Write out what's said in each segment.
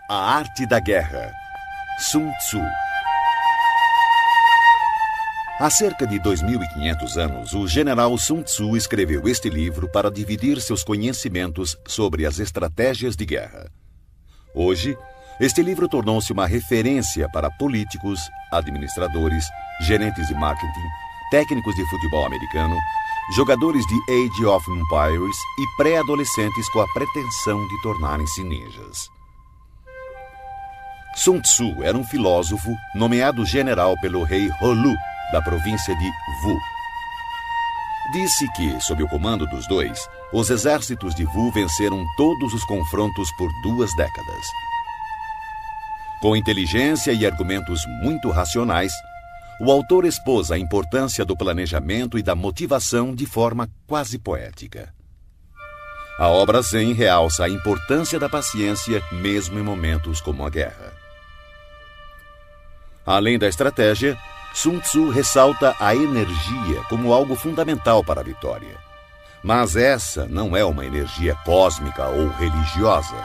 A Arte da Guerra, Sun Tzu. Há cerca de 2.500 anos, o general Sun Tzu escreveu este livro para dividir seus conhecimentos sobre as estratégias de guerra. Hoje, este livro tornou-se uma referência para políticos, administradores, gerentes de marketing, técnicos de futebol americano, jogadores de Age of Empires e pré-adolescentes com a pretensão de tornarem-se ninjas. Sun Tzu era um filósofo nomeado general pelo rei Holu, da província de Wu. Disse que, sob o comando dos dois, os exércitos de Wu venceram todos os confrontos por 2 décadas. Com inteligência e argumentos muito racionais, o autor expôs a importância do planejamento e da motivação de forma quase poética. A obra Zen realça a importância da paciência mesmo em momentos como a guerra. Além da estratégia, Sun Tzu ressalta a energia como algo fundamental para a vitória. Mas essa não é uma energia cósmica ou religiosa.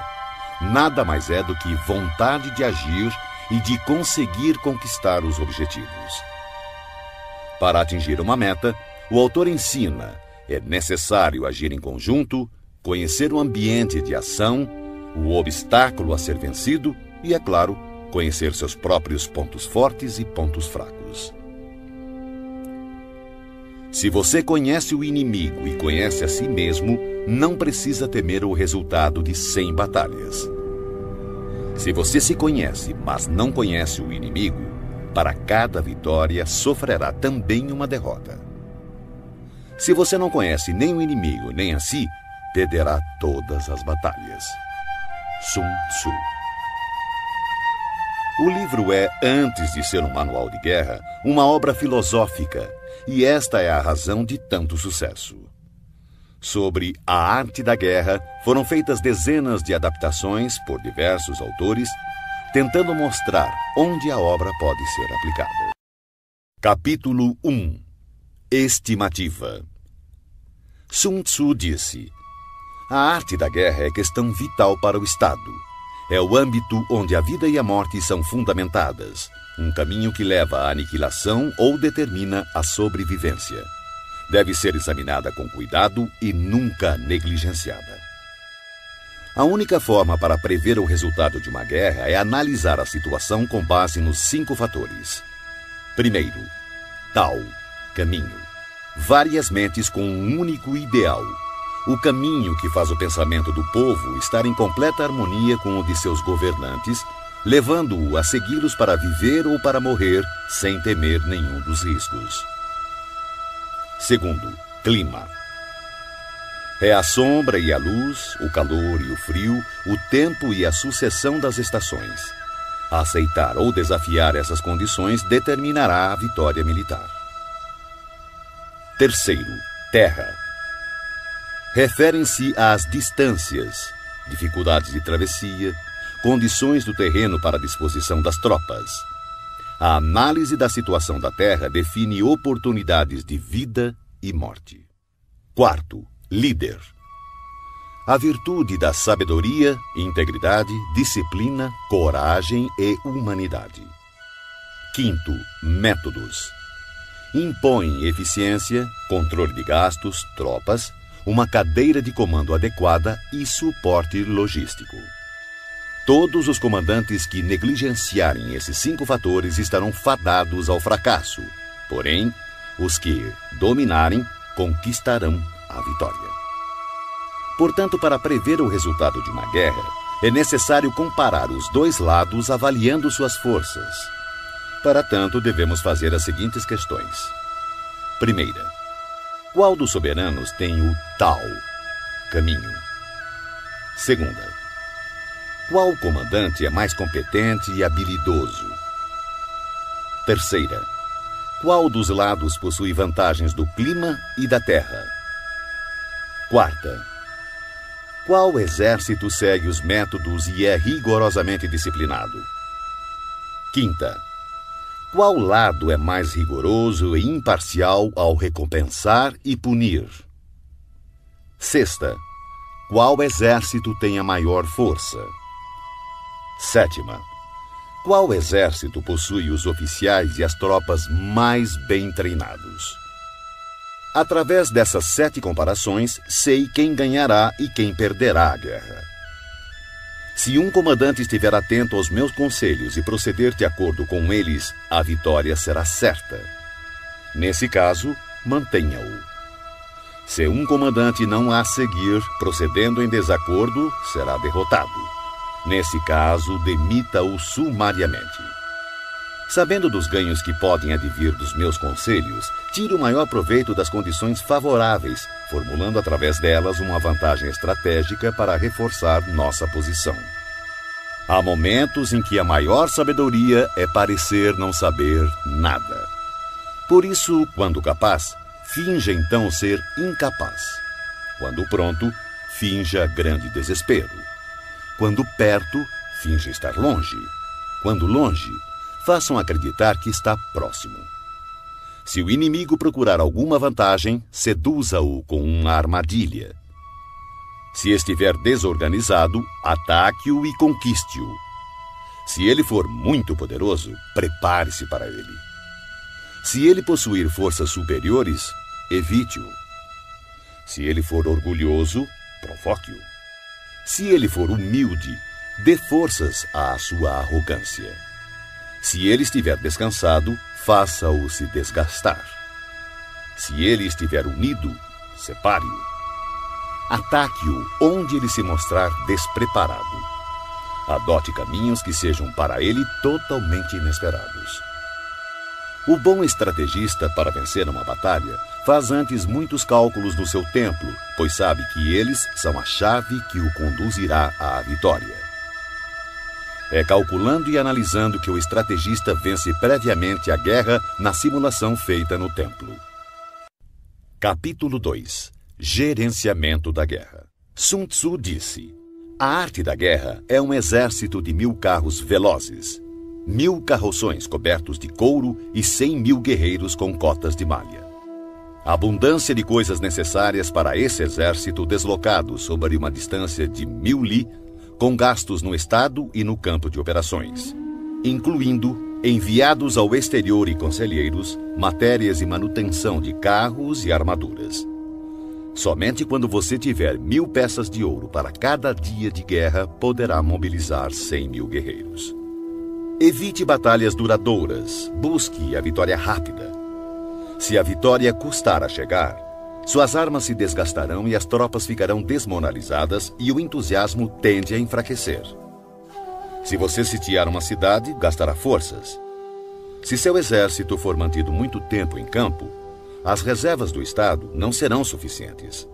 Nada mais é do que vontade de agir e de conseguir conquistar os objetivos. Para atingir uma meta, o autor ensina: é necessário agir em conjunto, conhecer o ambiente de ação, o obstáculo a ser vencido e, é claro, conhecer seus próprios pontos fortes e pontos fracos. Se você conhece o inimigo e conhece a si mesmo, não precisa temer o resultado de 100 batalhas. Se você se conhece, mas não conhece o inimigo, para cada vitória sofrerá também uma derrota. Se você não conhece nem o inimigo nem a si, perderá todas as batalhas. Sun Tzu. O livro é, antes de ser um manual de guerra, uma obra filosófica, e esta é a razão de tanto sucesso. Sobre a arte da guerra, foram feitas dezenas de adaptações por diversos autores, tentando mostrar onde a obra pode ser aplicada. Capítulo 1. Estimativa. Sun Tzu disse: a arte da guerra é questão vital para o Estado. É o âmbito onde a vida e a morte são fundamentadas, um caminho que leva à aniquilação ou determina a sobrevivência. Deve ser examinada com cuidado e nunca negligenciada. A única forma para prever o resultado de uma guerra é analisar a situação com base nos 5 fatores. Primeiro, Tao, caminho. Várias mentes com um único ideal. O caminho que faz o pensamento do povo estar em completa harmonia com o de seus governantes, levando-o a segui-los para viver ou para morrer sem temer nenhum dos riscos. Segundo, clima. É a sombra e a luz, o calor e o frio, o tempo e a sucessão das estações. Aceitar ou desafiar essas condições determinará a vitória militar. Terceiro, terra. Referem-se às distâncias, dificuldades de travessia, condições do terreno para a disposição das tropas. A análise da situação da terra define oportunidades de vida e morte. Quarto, líder. A virtude da sabedoria, integridade, disciplina, coragem e humanidade. Quinto, métodos. Impõe eficiência, controle de gastos, tropas, uma cadeira de comando adequada e suporte logístico. Todos os comandantes que negligenciarem esses 5 fatores estarão fadados ao fracasso. Porém, os que dominarem conquistarão a vitória. Portanto, para prever o resultado de uma guerra, é necessário comparar os 2 lados avaliando suas forças. Para tanto, devemos fazer as seguintes questões. Primeira, qual dos soberanos tem o Tao, caminho? Segunda, qual comandante é mais competente e habilidoso? Terceira, qual dos lados possui vantagens do clima e da terra? Quarta, qual exército segue os métodos e é rigorosamente disciplinado? Quinta, qual lado é mais rigoroso e imparcial ao recompensar e punir? Sexta, qual exército tem a maior força? Sétima. Qual exército possui os oficiais e as tropas mais bem treinados? Através dessas 7 comparações, sei quem ganhará e quem perderá a guerra. Se um comandante estiver atento aos meus conselhos e proceder de acordo com eles, a vitória será certa. Nesse caso, mantenha-o. Se um comandante não a seguir, procedendo em desacordo, será derrotado. Nesse caso, demita-o sumariamente. Sabendo dos ganhos que podem advir dos meus conselhos, tire o maior proveito das condições favoráveis, formulando através delas uma vantagem estratégica para reforçar nossa posição. Há momentos em que a maior sabedoria é parecer não saber nada. Por isso, quando capaz, finja então ser incapaz. Quando pronto, finja grande desespero. Quando perto, finja estar longe. Quando longe, façam acreditar que está próximo. Se o inimigo procurar alguma vantagem, seduza-o com uma armadilha. Se estiver desorganizado, ataque-o e conquiste-o. Se ele for muito poderoso, prepare-se para ele. Se ele possuir forças superiores, evite-o. Se ele for orgulhoso, provoque-o. Se ele for humilde, dê forças à sua arrogância. Se ele estiver descansado, faça-o se desgastar. Se ele estiver unido, separe-o. Ataque-o onde ele se mostrar despreparado. Adote caminhos que sejam para ele totalmente inesperados. O bom estrategista, para vencer uma batalha, faz antes muitos cálculos do seu tempo, pois sabe que eles são a chave que o conduzirá à vitória. É calculando e analisando que o estrategista vence previamente a guerra na simulação feita no templo. Capítulo 2. Gerenciamento da guerra. Sun Tzu disse: a arte da guerra é um exército de 1000 carros velozes, 1000 carroções cobertos de couro e 100.000 guerreiros com cotas de malha. A abundância de coisas necessárias para esse exército deslocado sobre uma distância de 1000 li, com gastos no estado e no campo de operações, incluindo enviados ao exterior e conselheiros, matérias e manutenção de carros e armaduras. Somente quando você tiver 1000 peças de ouro para cada dia de guerra, poderá mobilizar 100.000 guerreiros. Evite batalhas duradouras, busque a vitória rápida. Se a vitória custar a chegar, suas armas se desgastarão e as tropas ficarão desmoralizadas e o entusiasmo tende a enfraquecer. Se você sitiar uma cidade, gastará forças. Se seu exército for mantido muito tempo em campo, as reservas do Estado não serão suficientes.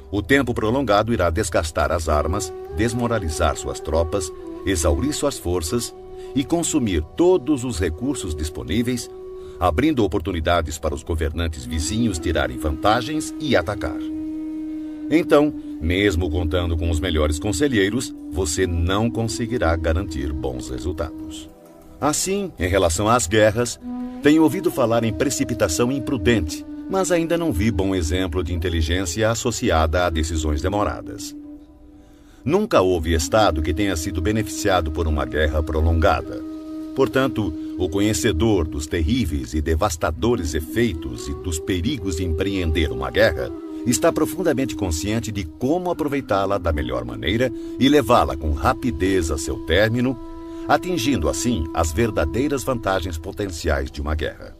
O tempo prolongado irá desgastar as armas, desmoralizar suas tropas, exaurir suas forças e consumir todos os recursos disponíveis, abrindo oportunidades para os governantes vizinhos tirarem vantagens e atacar. Então, mesmo contando com os melhores conselheiros, você não conseguirá garantir bons resultados. Assim, em relação às guerras, tenho ouvido falar em precipitação imprudente, mas ainda não vi bom exemplo de inteligência associada a decisões demoradas. Nunca houve Estado que tenha sido beneficiado por uma guerra prolongada. Portanto, o conhecedor dos terríveis e devastadores efeitos e dos perigos de empreender uma guerra está profundamente consciente de como aproveitá-la da melhor maneira e levá-la com rapidez a seu término, atingindo assim as verdadeiras vantagens potenciais de uma guerra.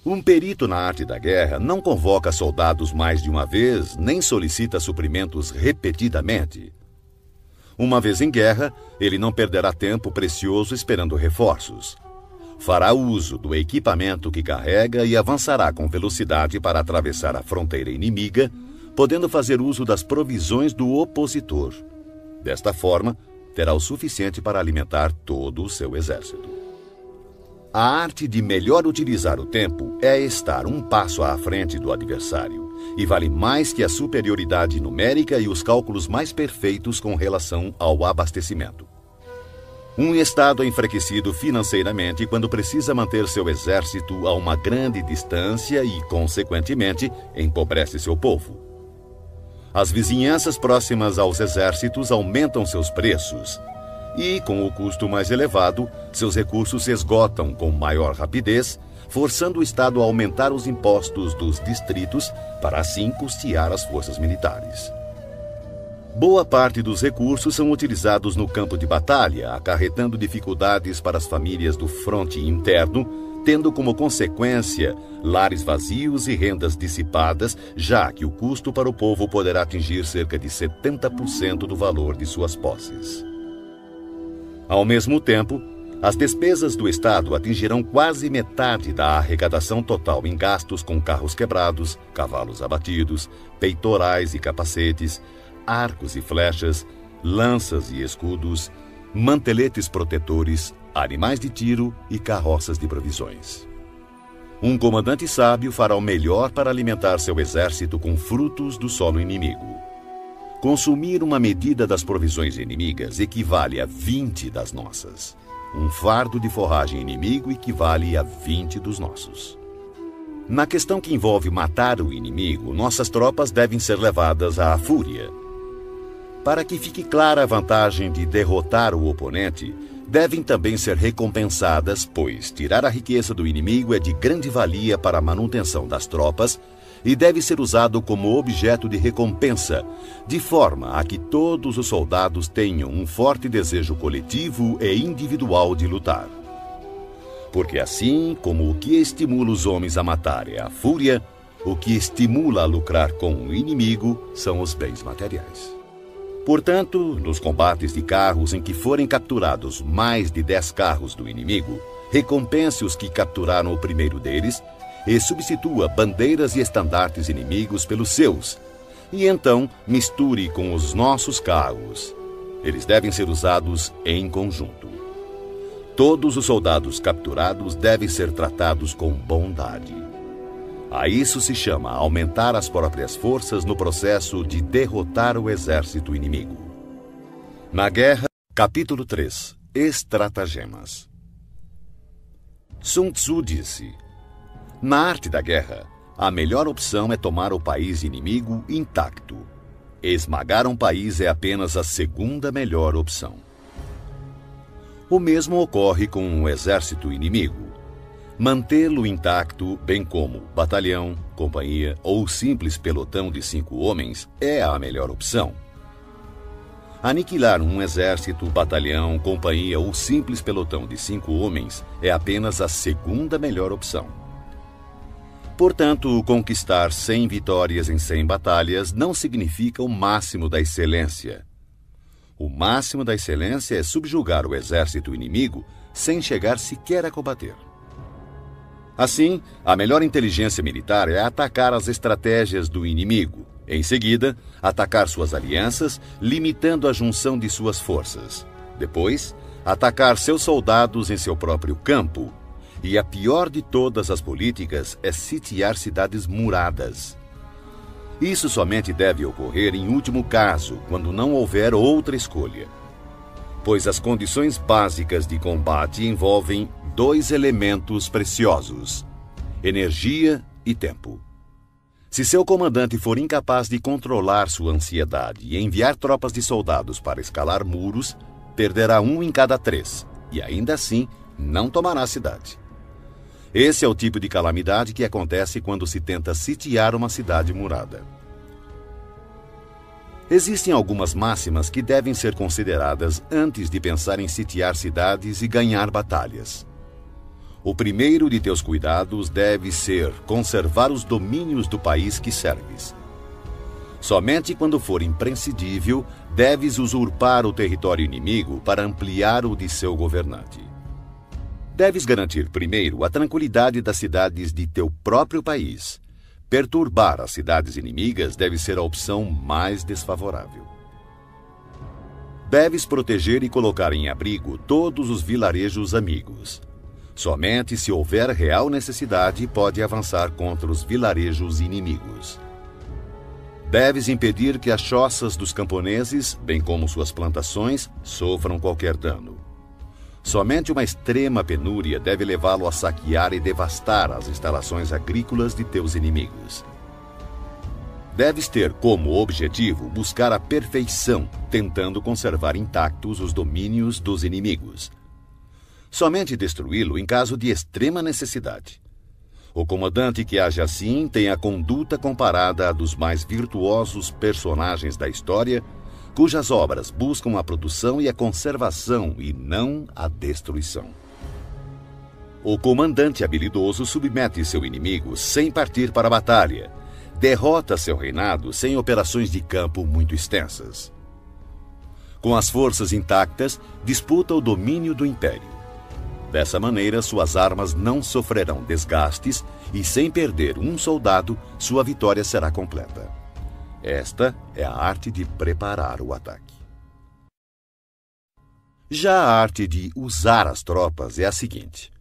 Um perito na arte da guerra não convoca soldados mais de uma vez, nem solicita suprimentos repetidamente. Uma vez em guerra, ele não perderá tempo precioso esperando reforços. Fará uso do equipamento que carrega e avançará com velocidade para atravessar a fronteira inimiga, podendo fazer uso das provisões do opositor. Desta forma, terá o suficiente para alimentar todo o seu exército. A arte de melhor utilizar o tempo é estar um passo à frente do adversário, e vale mais que a superioridade numérica e os cálculos mais perfeitos com relação ao abastecimento. Um Estado é enfraquecido financeiramente quando precisa manter seu exército a uma grande distância e, consequentemente, empobrece seu povo. As vizinhanças próximas aos exércitos aumentam seus preços, E, com o custo mais elevado, seus recursos se esgotam com maior rapidez, forçando o Estado a aumentar os impostos dos distritos para assim custear as forças militares. Boa parte dos recursos são utilizados no campo de batalha, acarretando dificuldades para as famílias do fronte interno, tendo como consequência lares vazios e rendas dissipadas, já que o custo para o povo poderá atingir cerca de 70% do valor de suas posses. Ao mesmo tempo, as despesas do Estado atingirão quase metade da arrecadação total em gastos com carros quebrados, cavalos abatidos, peitorais e capacetes, arcos e flechas, lanças e escudos, manteletes protetores, animais de tiro e carroças de provisões. Um comandante sábio fará o melhor para alimentar seu exército com frutos do solo inimigo. Consumir uma medida das provisões inimigas equivale a 20 das nossas. Um fardo de forragem inimigo equivale a 20 dos nossos. Na questão que envolve matar o inimigo, nossas tropas devem ser levadas à fúria. Para que fique clara a vantagem de derrotar o oponente, devem também ser recompensadas, pois tirar a riqueza do inimigo é de grande valia para a manutenção das tropas e deve ser usado como objeto de recompensa, de forma a que todos os soldados tenham um forte desejo coletivo e individual de lutar. Porque assim como o que estimula os homens a matar é a fúria, o que estimula a lucrar com o inimigo são os bens materiais. Portanto, nos combates de carros em que forem capturados mais de 10 carros do inimigo, recompense os que capturaram o primeiro deles e substitua bandeiras e estandartes inimigos pelos seus, e então misture com os nossos carros. Eles devem ser usados em conjunto. Todos os soldados capturados devem ser tratados com bondade. A isso se chama aumentar as próprias forças no processo de derrotar o exército inimigo. Na guerra, capítulo 3. Estratagemas. Sun Tzu disse: na arte da guerra, a melhor opção é tomar o país inimigo intacto. Esmagar um país é apenas a segunda melhor opção. O mesmo ocorre com um exército inimigo. Mantê-lo intacto, bem como batalhão, companhia ou simples pelotão de 5 homens, é a melhor opção. Aniquilar um exército, batalhão, companhia ou simples pelotão de 5 homens é apenas a segunda melhor opção. Portanto, conquistar 100 vitórias em 100 batalhas não significa o máximo da excelência. O máximo da excelência é subjugar o exército inimigo sem chegar sequer a combater. Assim, a melhor inteligência militar é atacar as estratégias do inimigo. Em seguida, atacar suas alianças, limitando a junção de suas forças. Depois, atacar seus soldados em seu próprio campo. E a pior de todas as políticas é sitiar cidades muradas. Isso somente deve ocorrer em último caso, quando não houver outra escolha. Pois as condições básicas de combate envolvem 2 elementos preciosos: energia e tempo. Se seu comandante for incapaz de controlar sua ansiedade e enviar tropas de soldados para escalar muros, perderá 1 em cada 3, e ainda assim não tomará a cidade. Esse é o tipo de calamidade que acontece quando se tenta sitiar uma cidade murada. Existem algumas máximas que devem ser consideradas antes de pensar em sitiar cidades e ganhar batalhas. O primeiro de teus cuidados deve ser conservar os domínios do país que serves. Somente quando for imprescindível, deves usurpar o território inimigo para ampliar o de seu governante. Deves garantir primeiro a tranquilidade das cidades de teu próprio país. Perturbar as cidades inimigas deve ser a opção mais desfavorável. Deves proteger e colocar em abrigo todos os vilarejos amigos. Somente se houver real necessidade, pode avançar contra os vilarejos inimigos. Deves impedir que as choças dos camponeses, bem como suas plantações, sofram qualquer dano. Somente uma extrema penúria deve levá-lo a saquear e devastar as instalações agrícolas de teus inimigos. deves ter como objetivo buscar a perfeição, tentando conservar intactos os domínios dos inimigos. Somente destruí-lo em caso de extrema necessidade. O comandante que age assim tem a conduta comparada à dos mais virtuosos personagens da história, cujas obras buscam a produção e a conservação e não a destruição. O comandante habilidoso submete seu inimigo sem partir para a batalha, derrota seu reinado sem operações de campo muito extensas. Com as forças intactas, disputa o domínio do império. Dessa maneira, suas armas não sofrerão desgastes e, sem perder um soldado, sua vitória será completa. Esta é a arte de preparar o ataque. Já a arte de usar as tropas é a seguinte: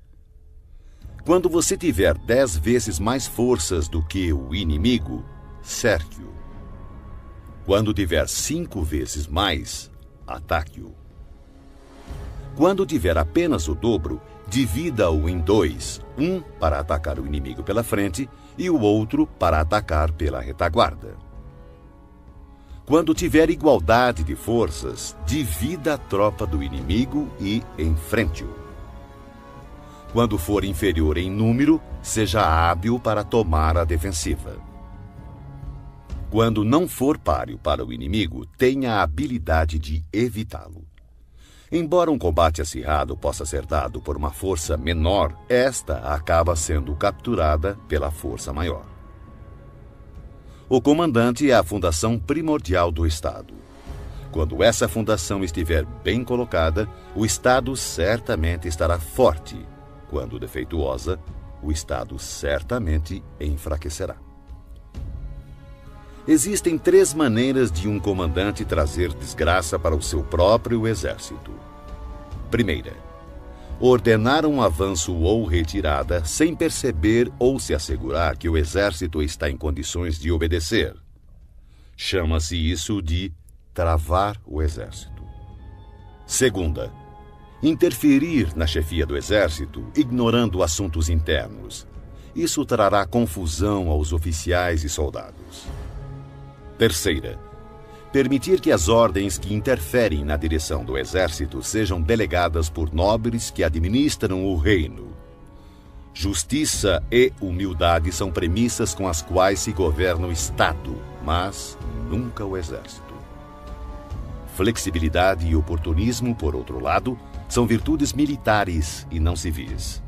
quando você tiver 10 vezes mais forças do que o inimigo, cerque-o. Quando tiver 5 vezes mais, ataque-o. Quando tiver apenas o dobro, divida-o em 2, um para atacar o inimigo pela frente e o outro para atacar pela retaguarda. Quando tiver igualdade de forças, divida a tropa do inimigo e enfrente-o. Quando for inferior em número, seja hábil para tomar a defensiva. Quando não for páreo para o inimigo, tenha a habilidade de evitá-lo. Embora um combate acirrado possa ser dado por uma força menor, esta acaba sendo capturada pela força maior. O comandante é a fundação primordial do Estado. Quando essa fundação estiver bem colocada, o Estado certamente estará forte. Quando defeituosa, o Estado certamente enfraquecerá. Existem 3 maneiras de um comandante trazer desgraça para o seu próprio exército. Primeira, ordenar um avanço ou retirada sem perceber ou se assegurar que o exército está em condições de obedecer. Chama-se isso de travar o exército. Segunda, interferir na chefia do exército, ignorando assuntos internos. Isso trará confusão aos oficiais e soldados. Terceira, permitir que as ordens que interferem na direção do exército sejam delegadas por nobres que administram o reino. Justiça e humildade são premissas com as quais se governa o Estado, mas nunca o exército. Flexibilidade e oportunismo, por outro lado, são virtudes militares e não civis.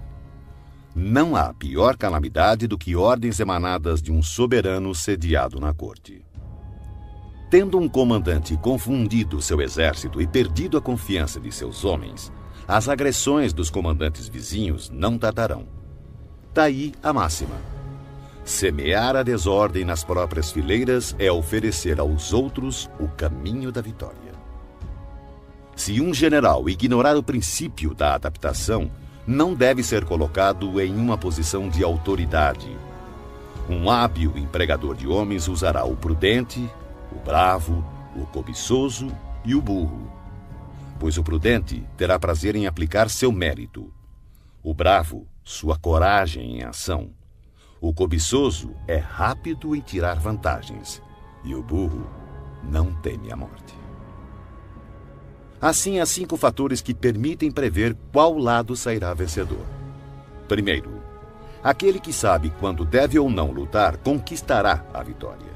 Não há pior calamidade do que ordens emanadas de um soberano sediado na corte. Tendo um comandante confundido seu exército e perdido a confiança de seus homens, as agressões dos comandantes vizinhos não tardarão. Daí a máxima: semear a desordem nas próprias fileiras é oferecer aos outros o caminho da vitória. Se um general ignorar o princípio da adaptação, não deve ser colocado em uma posição de autoridade. Um hábil empregador de homens usará o prudente, o bravo, o cobiçoso e o burro. Pois o prudente terá prazer em aplicar seu mérito. O bravo, sua coragem em ação. O cobiçoso é rápido em tirar vantagens. E o burro não teme a morte. Assim, há 5 fatores que permitem prever qual lado sairá vencedor. Primeiro, aquele que sabe quando deve ou não lutar conquistará a vitória.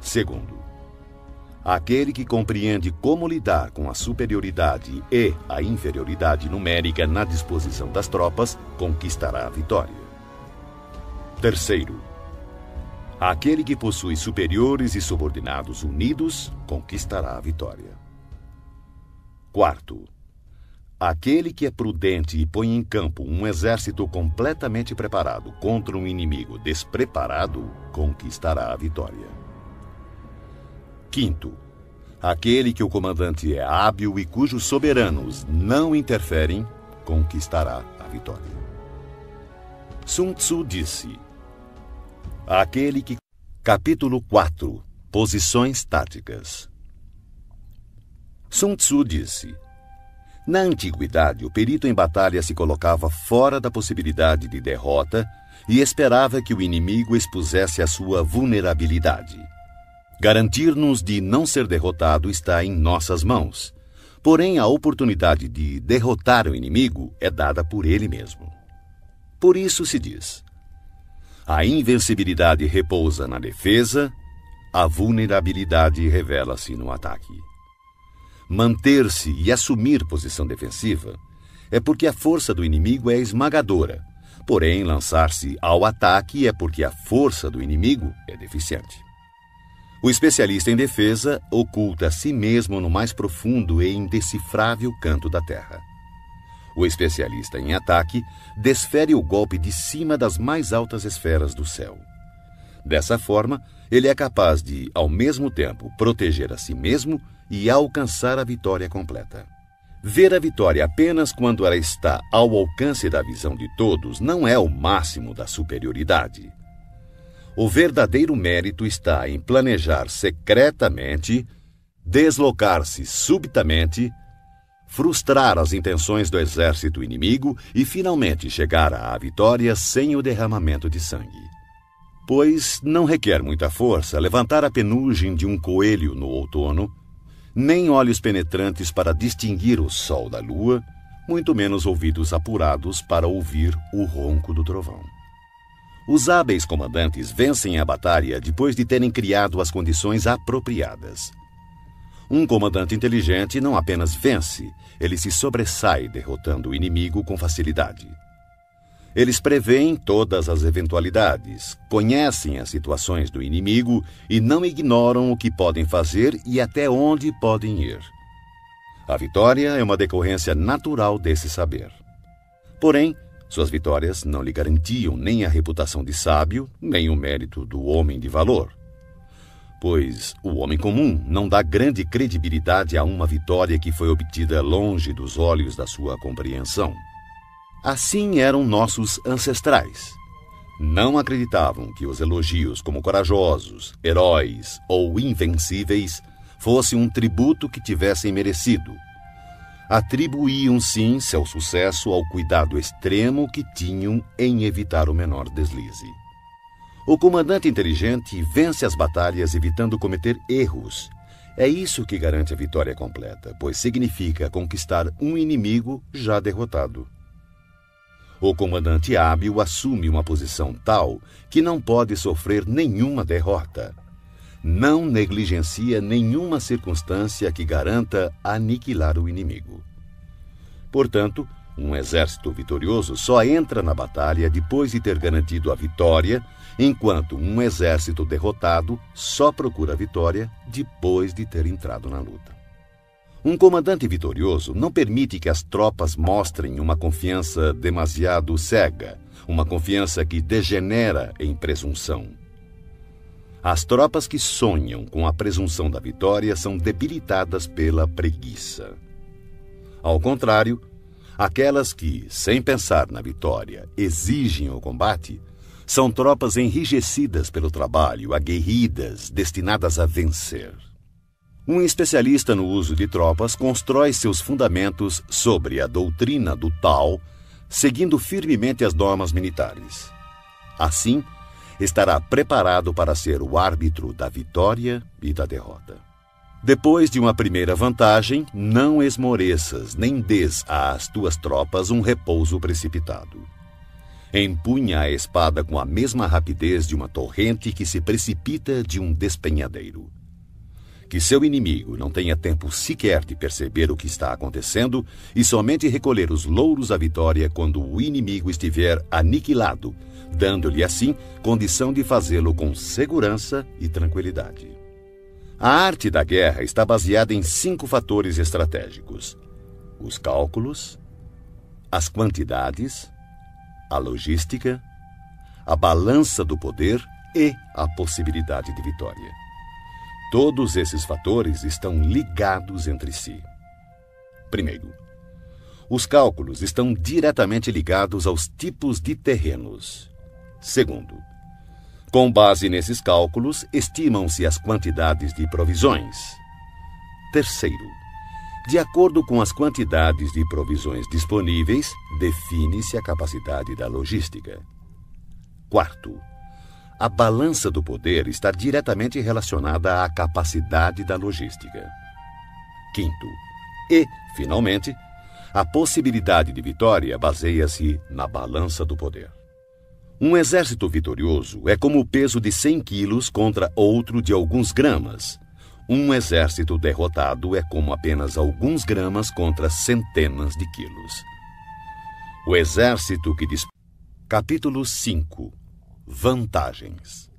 Segundo, aquele que compreende como lidar com a superioridade e a inferioridade numérica na disposição das tropas conquistará a vitória. Terceiro, aquele que possui superiores e subordinados unidos conquistará a vitória. Quarto, aquele que é prudente e põe em campo um exército completamente preparado contra um inimigo despreparado conquistará a vitória. Quinto, aquele que o comandante é hábil e cujos soberanos não interferem, conquistará a vitória. Sun Tzu disse: aquele que... Capítulo 4. Posições táticas. Sun Tzu disse: na antiguidade, o perito em batalha se colocava fora da possibilidade de derrota e esperava que o inimigo expusesse a sua vulnerabilidade. Garantir-nos de não ser derrotado está em nossas mãos. Porém, a oportunidade de derrotar o inimigo é dada por ele mesmo. Por isso se diz: a invencibilidade repousa na defesa, a vulnerabilidade revela-se no ataque. Manter-se e assumir posição defensiva é porque a força do inimigo é esmagadora. Porém, lançar-se ao ataque é porque a força do inimigo é deficiente. O especialista em defesa oculta a si mesmo no mais profundo e indecifrável canto da terra. O especialista em ataque desfere o golpe de cima das mais altas esferas do céu. Dessa forma, ele é capaz de, ao mesmo tempo, proteger a si mesmo e alcançar a vitória completa. Ver a vitória apenas quando ela está ao alcance da visão de todos não é o máximo da superioridade. O verdadeiro mérito está em planejar secretamente, deslocar-se subitamente, frustrar as intenções do exército inimigo e finalmente chegar à vitória sem o derramamento de sangue. Pois não requer muita força levantar a penugem de um coelho no outono, nem olhos penetrantes para distinguir o sol da lua, muito menos ouvidos apurados para ouvir o ronco do trovão. Os hábeis comandantes vencem a batalha depois de terem criado as condições apropriadas. Um comandante inteligente não apenas vence, ele se sobressai derrotando o inimigo com facilidade. Eles preveem todas as eventualidades, conhecem as situações do inimigo e não ignoram o que podem fazer e até onde podem ir. A vitória é uma decorrência natural desse saber. Porém, suas vitórias não lhe garantiam nem a reputação de sábio, nem o mérito do homem de valor. Pois o homem comum não dá grande credibilidade a uma vitória que foi obtida longe dos olhos da sua compreensão. Assim eram nossos ancestrais. Não acreditavam que os elogios como corajosos, heróis ou invencíveis fosse um tributo que tivessem merecido. Atribuíam, sim, seu sucesso ao cuidado extremo que tinham em evitar o menor deslize. O comandante inteligente vence as batalhas evitando cometer erros. É isso que garante a vitória completa, pois significa conquistar um inimigo já derrotado. O comandante hábil assume uma posição tal que não pode sofrer nenhuma derrota. Não negligencia nenhuma circunstância que garanta aniquilar o inimigo. Portanto, um exército vitorioso só entra na batalha depois de ter garantido a vitória, enquanto um exército derrotado só procura a vitória depois de ter entrado na luta. Um comandante vitorioso não permite que as tropas mostrem uma confiança demasiado cega, uma confiança que degenera em presunção. As tropas que sonham com a presunção da vitória são debilitadas pela preguiça. Ao contrário, aquelas que, sem pensar na vitória, exigem o combate, são tropas enrijecidas pelo trabalho, aguerridas, destinadas a vencer. Um especialista no uso de tropas constrói seus fundamentos sobre a doutrina do Tao, seguindo firmemente as normas militares. Assim, estará preparado para ser o árbitro da vitória e da derrota. Depois de uma primeira vantagem, não esmoreças nem dês às tuas tropas um repouso precipitado. Empunha a espada com a mesma rapidez de uma torrente que se precipita de um despenhadeiro. Que seu inimigo não tenha tempo sequer de perceber o que está acontecendo e somente recolher os louros da vitória quando o inimigo estiver aniquilado, dando-lhe assim condição de fazê-lo com segurança e tranquilidade. A arte da guerra está baseada em 5 fatores estratégicos: os cálculos, as quantidades, a logística, a balança do poder e a possibilidade de vitória. Todos esses fatores estão ligados entre si. Primeiro, os cálculos estão diretamente ligados aos tipos de terrenos. Segundo, com base nesses cálculos, estimam-se as quantidades de provisões. Terceiro, de acordo com as quantidades de provisões disponíveis, define-se a capacidade da logística. Quarto, a balança do poder está diretamente relacionada à capacidade da logística. Quinto, e, finalmente, a possibilidade de vitória baseia-se na balança do poder. Um exército vitorioso é como o peso de 100 quilos contra outro de alguns gramas. Um exército derrotado é como apenas alguns gramas contra centenas de quilos. O exército que Capítulo 5. Vantagens.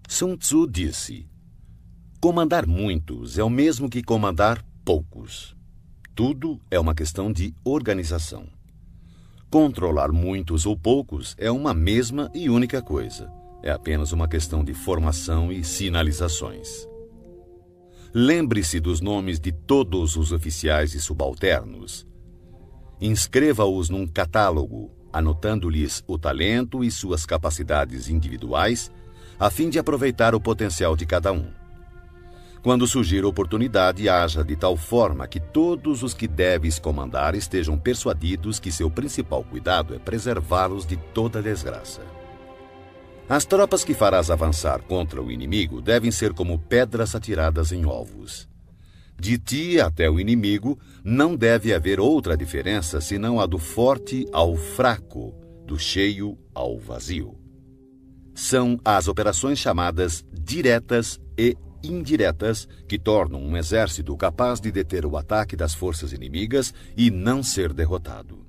Sun Tzu disse: comandar muitos é o mesmo que comandar poucos. Tudo é uma questão de organização. Controlar muitos ou poucos é uma mesma e única coisa. É apenas uma questão de formação e sinalizações. Lembre-se dos nomes de todos os oficiais e subalternos. Inscreva-os num catálogo, anotando-lhes o talento e suas capacidades individuais, a fim de aproveitar o potencial de cada um. Quando surgir oportunidade, haja de tal forma que todos os que deves comandar estejam persuadidos que seu principal cuidado é preservá-los de toda desgraça. As tropas que farás avançar contra o inimigo devem ser como pedras atiradas em ovos. De ti até o inimigo não deve haver outra diferença senão a do forte ao fraco, do cheio ao vazio. São as operações chamadas diretas e indiretas que tornam um exército capaz de deter o ataque das forças inimigas e não ser derrotado.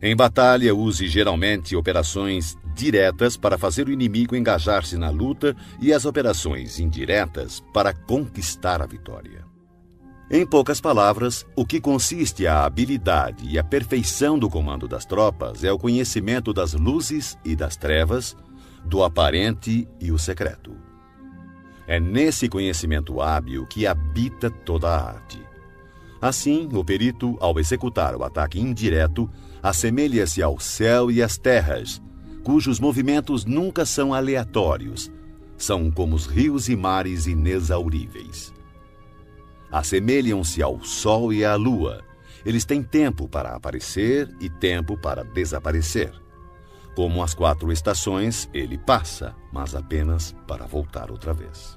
Em batalha, use geralmente operações diretas para fazer o inimigo engajar-se na luta e as operações indiretas para conquistar a vitória. Em poucas palavras, o que consiste a habilidade e a perfeição do comando das tropas é o conhecimento das luzes e das trevas, do aparente e o secreto. É nesse conhecimento hábil que habita toda a arte. Assim, o perito, ao executar o ataque indireto, assemelha-se ao céu e às terras, cujos movimentos nunca são aleatórios, são como os rios e mares inexauríveis. Assemelham-se ao sol e à lua. Eles têm tempo para aparecer e tempo para desaparecer. Como as 4 estações, ele passa, mas apenas para voltar outra vez.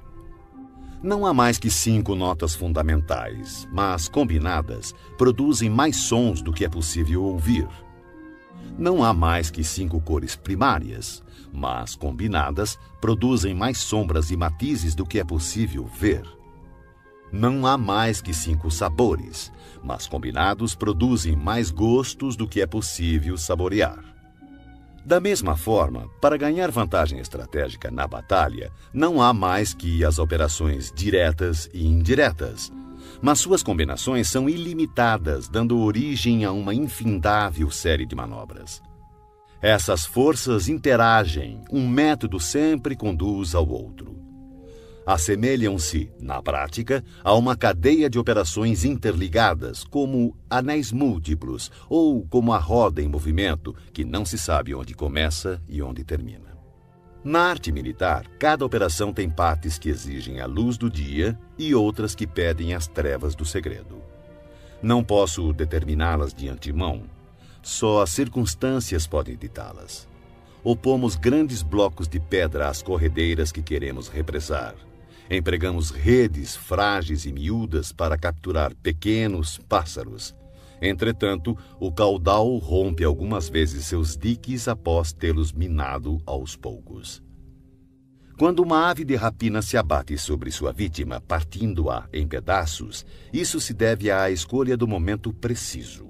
Não há mais que 5 notas fundamentais, mas, combinadas, produzem mais sons do que é possível ouvir. Não há mais que 5 cores primárias, mas, combinadas, produzem mais sombras e matizes do que é possível ver. Não há mais que 5 sabores, mas combinados produzem mais gostos do que é possível saborear. Da mesma forma, para ganhar vantagem estratégica na batalha, não há mais que as operações diretas e indiretas, mas suas combinações são ilimitadas, dando origem a uma infindável série de manobras. Essas forças interagem, um método sempre conduz ao outro. Assemelham-se, na prática, a uma cadeia de operações interligadas, como anéis múltiplos ou como a roda em movimento, que não se sabe onde começa e onde termina. Na arte militar, cada operação tem partes que exigem a luz do dia e outras que pedem as trevas do segredo. Não posso determiná-las de antemão, só as circunstâncias podem ditá-las. Opomos grandes blocos de pedra às corredeiras que queremos represar. Empregamos redes frágeis e miúdas para capturar pequenos pássaros. Entretanto, o caudal rompe algumas vezes seus diques após tê-los minado aos poucos. Quando uma ave de rapina se abate sobre sua vítima, partindo-a em pedaços, isso se deve à escolha do momento preciso.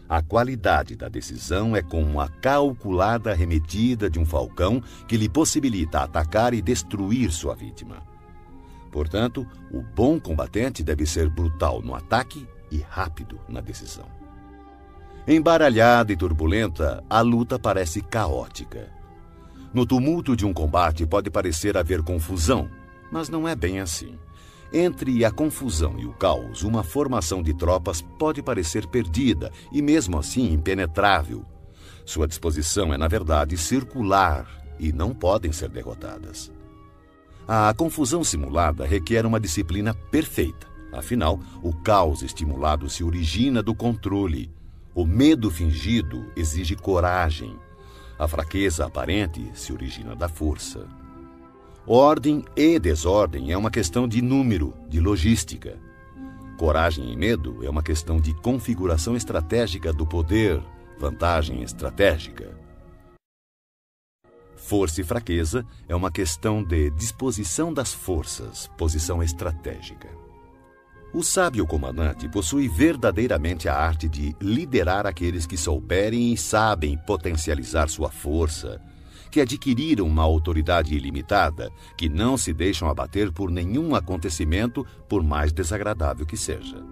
A qualidade da decisão é como a calculada arremetida de um falcão que lhe possibilita atacar e destruir sua vítima. Portanto, o bom combatente deve ser brutal no ataque e rápido na decisão. Embaralhada e turbulenta, a luta parece caótica. No tumulto de um combate pode parecer haver confusão, mas não é bem assim. Entre a confusão e o caos, uma formação de tropas pode parecer perdida e mesmo assim impenetrável. Sua disposição é, na verdade, circular e não podem ser derrotadas. A confusão simulada requer uma disciplina perfeita. Afinal, o caos estimulado se origina do controle. O medo fingido exige coragem. A fraqueza aparente se origina da força. Ordem e desordem é uma questão de número, de logística. Coragem e medo é uma questão de configuração estratégica do poder, vantagem estratégica. Força e fraqueza é uma questão de disposição das forças, posição estratégica. O sábio comandante possui verdadeiramente a arte de liderar aqueles que souberem e sabem potencializar sua força, que adquiriram uma autoridade ilimitada, que não se deixam abater por nenhum acontecimento, por mais desagradável que seja.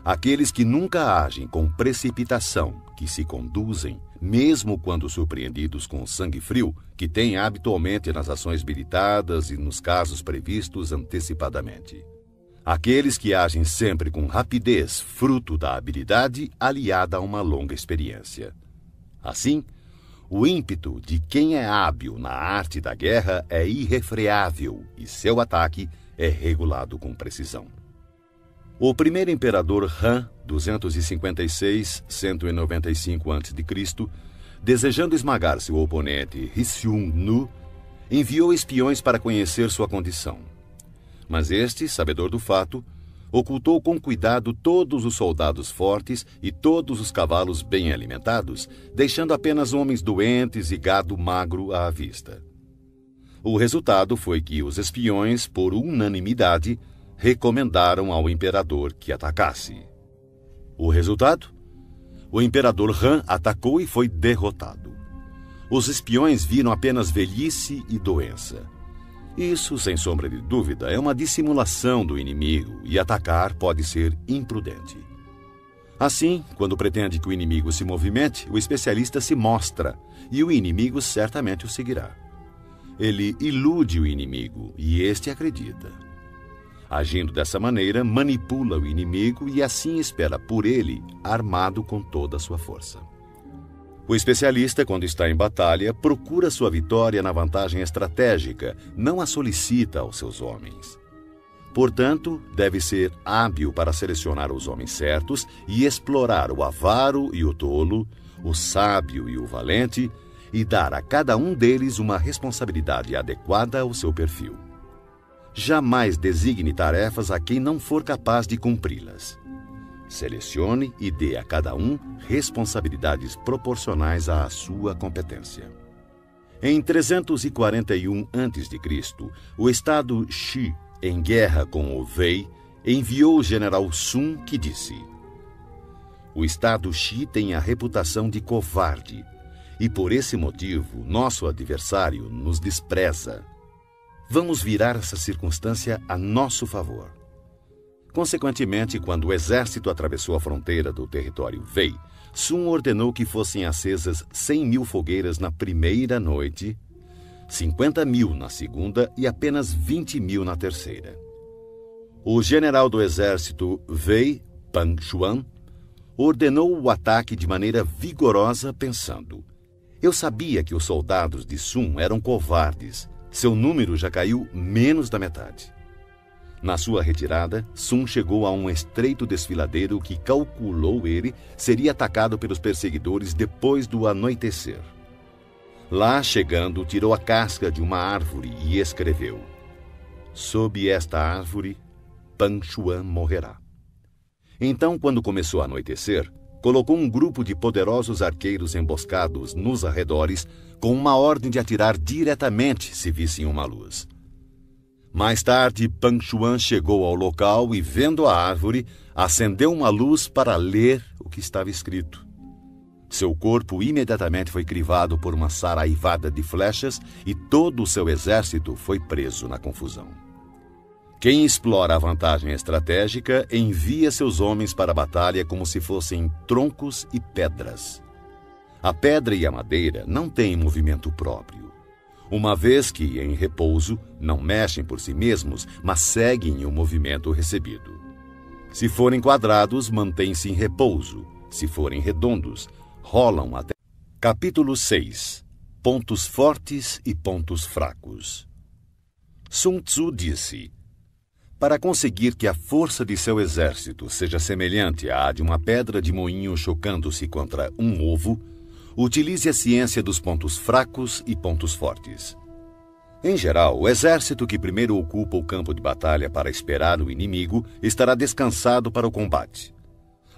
Aqueles que nunca agem com precipitação, que se conduzem, mesmo quando surpreendidos com sangue frio, que têm habitualmente nas ações meditadas e nos casos previstos antecipadamente. Aqueles que agem sempre com rapidez, fruto da habilidade aliada a uma longa experiência. Assim, o ímpeto de quem é hábil na arte da guerra é irrefreável e seu ataque é regulado com precisão. O primeiro imperador Han, 256-195 a.C., desejando esmagar seu oponente Rissung-nu, enviou espiões para conhecer sua condição. Mas este, sabedor do fato, ocultou com cuidado todos os soldados fortes e todos os cavalos bem alimentados, deixando apenas homens doentes e gado magro à vista. O resultado foi que os espiões, por unanimidade, recomendaram ao imperador que atacasse. O resultado? O imperador Han atacou e foi derrotado. Os espiões viram apenas velhice e doença. Isso, sem sombra de dúvida, é uma dissimulação do inimigo e atacar pode ser imprudente. Assim, quando pretende que o inimigo se movimente, o especialista se mostra e o inimigo certamente o seguirá. Ele ilude o inimigo e este acredita. Agindo dessa maneira, manipula o inimigo e assim espera por ele, armado com toda a sua força. O especialista, quando está em batalha, procura sua vitória na vantagem estratégica, não a solicita aos seus homens. Portanto, deve ser hábil para selecionar os homens certos e explorar o avaro e o tolo, o sábio e o valente, e dar a cada um deles uma responsabilidade adequada ao seu perfil. Jamais designe tarefas a quem não for capaz de cumpri-las. Selecione e dê a cada um responsabilidades proporcionais à sua competência. Em 341 a.C., o estado Xi, em guerra com o Wei, enviou o general Sun, que disse: "O estado Xi tem a reputação de covarde, e por esse motivo nosso adversário nos despreza. Vamos virar essa circunstância a nosso favor." Consequentemente, quando o exército atravessou a fronteira do território Wei, Sun ordenou que fossem acesas 100.000 fogueiras na primeira noite, 50.000 na segunda e apenas 20.000 na terceira. O general do exército Wei, Pang Xuan, ordenou o ataque de maneira vigorosa, pensando: "Eu sabia que os soldados de Sun eram covardes. Seu número já caiu menos da metade." Na sua retirada, Sun chegou a um estreito desfiladeiro que, calculou ele, seria atacado pelos perseguidores depois do anoitecer. Lá, chegando, tirou a casca de uma árvore e escreveu: "Sob esta árvore, Pang Xuan morrerá." Então, quando começou a anoitecer, colocou um grupo de poderosos arqueiros emboscados nos arredores, com uma ordem de atirar diretamente se vissem uma luz. Mais tarde, Pang Xuan chegou ao local e, vendo a árvore, acendeu uma luz para ler o que estava escrito. Seu corpo imediatamente foi crivado por uma saraivada de flechas e todo o seu exército foi preso na confusão. Quem explora a vantagem estratégica envia seus homens para a batalha como se fossem troncos e pedras. A pedra e a madeira não têm movimento próprio, uma vez que, em repouso, não mexem por si mesmos, mas seguem o movimento recebido. Se forem quadrados, mantêm-se em repouso. Se forem redondos, rolam até... Capítulo 6. Pontos fortes e pontos fracos. Sun Tzu disse: "Para conseguir que a força de seu exército seja semelhante à de uma pedra de moinho chocando-se contra um ovo, Utilize a ciência dos pontos fracos e pontos fortes. Em geral, o exército que primeiro ocupa o campo de batalha para esperar o inimigo estará descansado para o combate.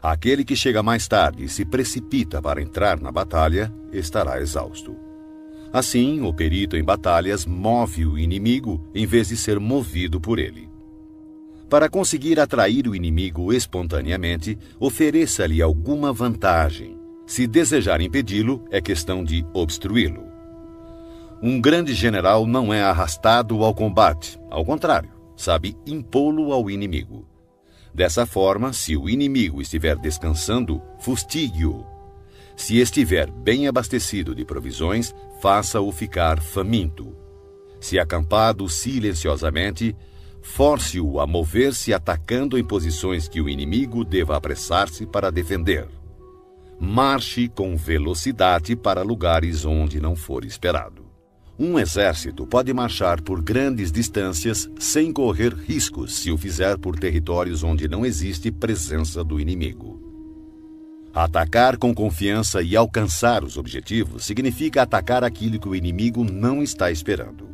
Aquele que chega mais tarde e se precipita para entrar na batalha estará exausto. Assim, o perito em batalhas move o inimigo em vez de ser movido por ele. Para conseguir atrair o inimigo espontaneamente, ofereça-lhe alguma vantagem. Se desejar impedi-lo, é questão de obstruí-lo. Um grande general não é arrastado ao combate, ao contrário, sabe impô-lo ao inimigo. Dessa forma, se o inimigo estiver descansando, fustigue-o. Se estiver bem abastecido de provisões, faça-o ficar faminto. Se acampado silenciosamente, force-o a mover-se atacando em posições que o inimigo deva apressar-se para defender. Marche com velocidade para lugares onde não for esperado. Um exército pode marchar por grandes distâncias sem correr riscos se o fizer por territórios onde não existe presença do inimigo. Atacar com confiança e alcançar os objetivos significa atacar aquilo que o inimigo não está esperando.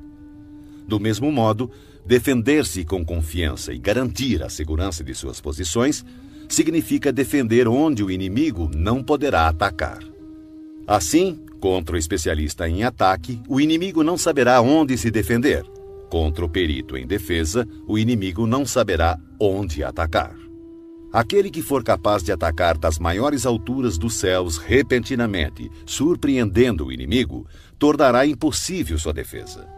Do mesmo modo, defender-se com confiança e garantir a segurança de suas posições significa defender onde o inimigo não poderá atacar. Assim, contra o especialista em ataque, o inimigo não saberá onde se defender. Contra o perito em defesa, o inimigo não saberá onde atacar. Aquele que for capaz de atacar das maiores alturas dos céus repentinamente, surpreendendo o inimigo, tornará impossível sua defesa.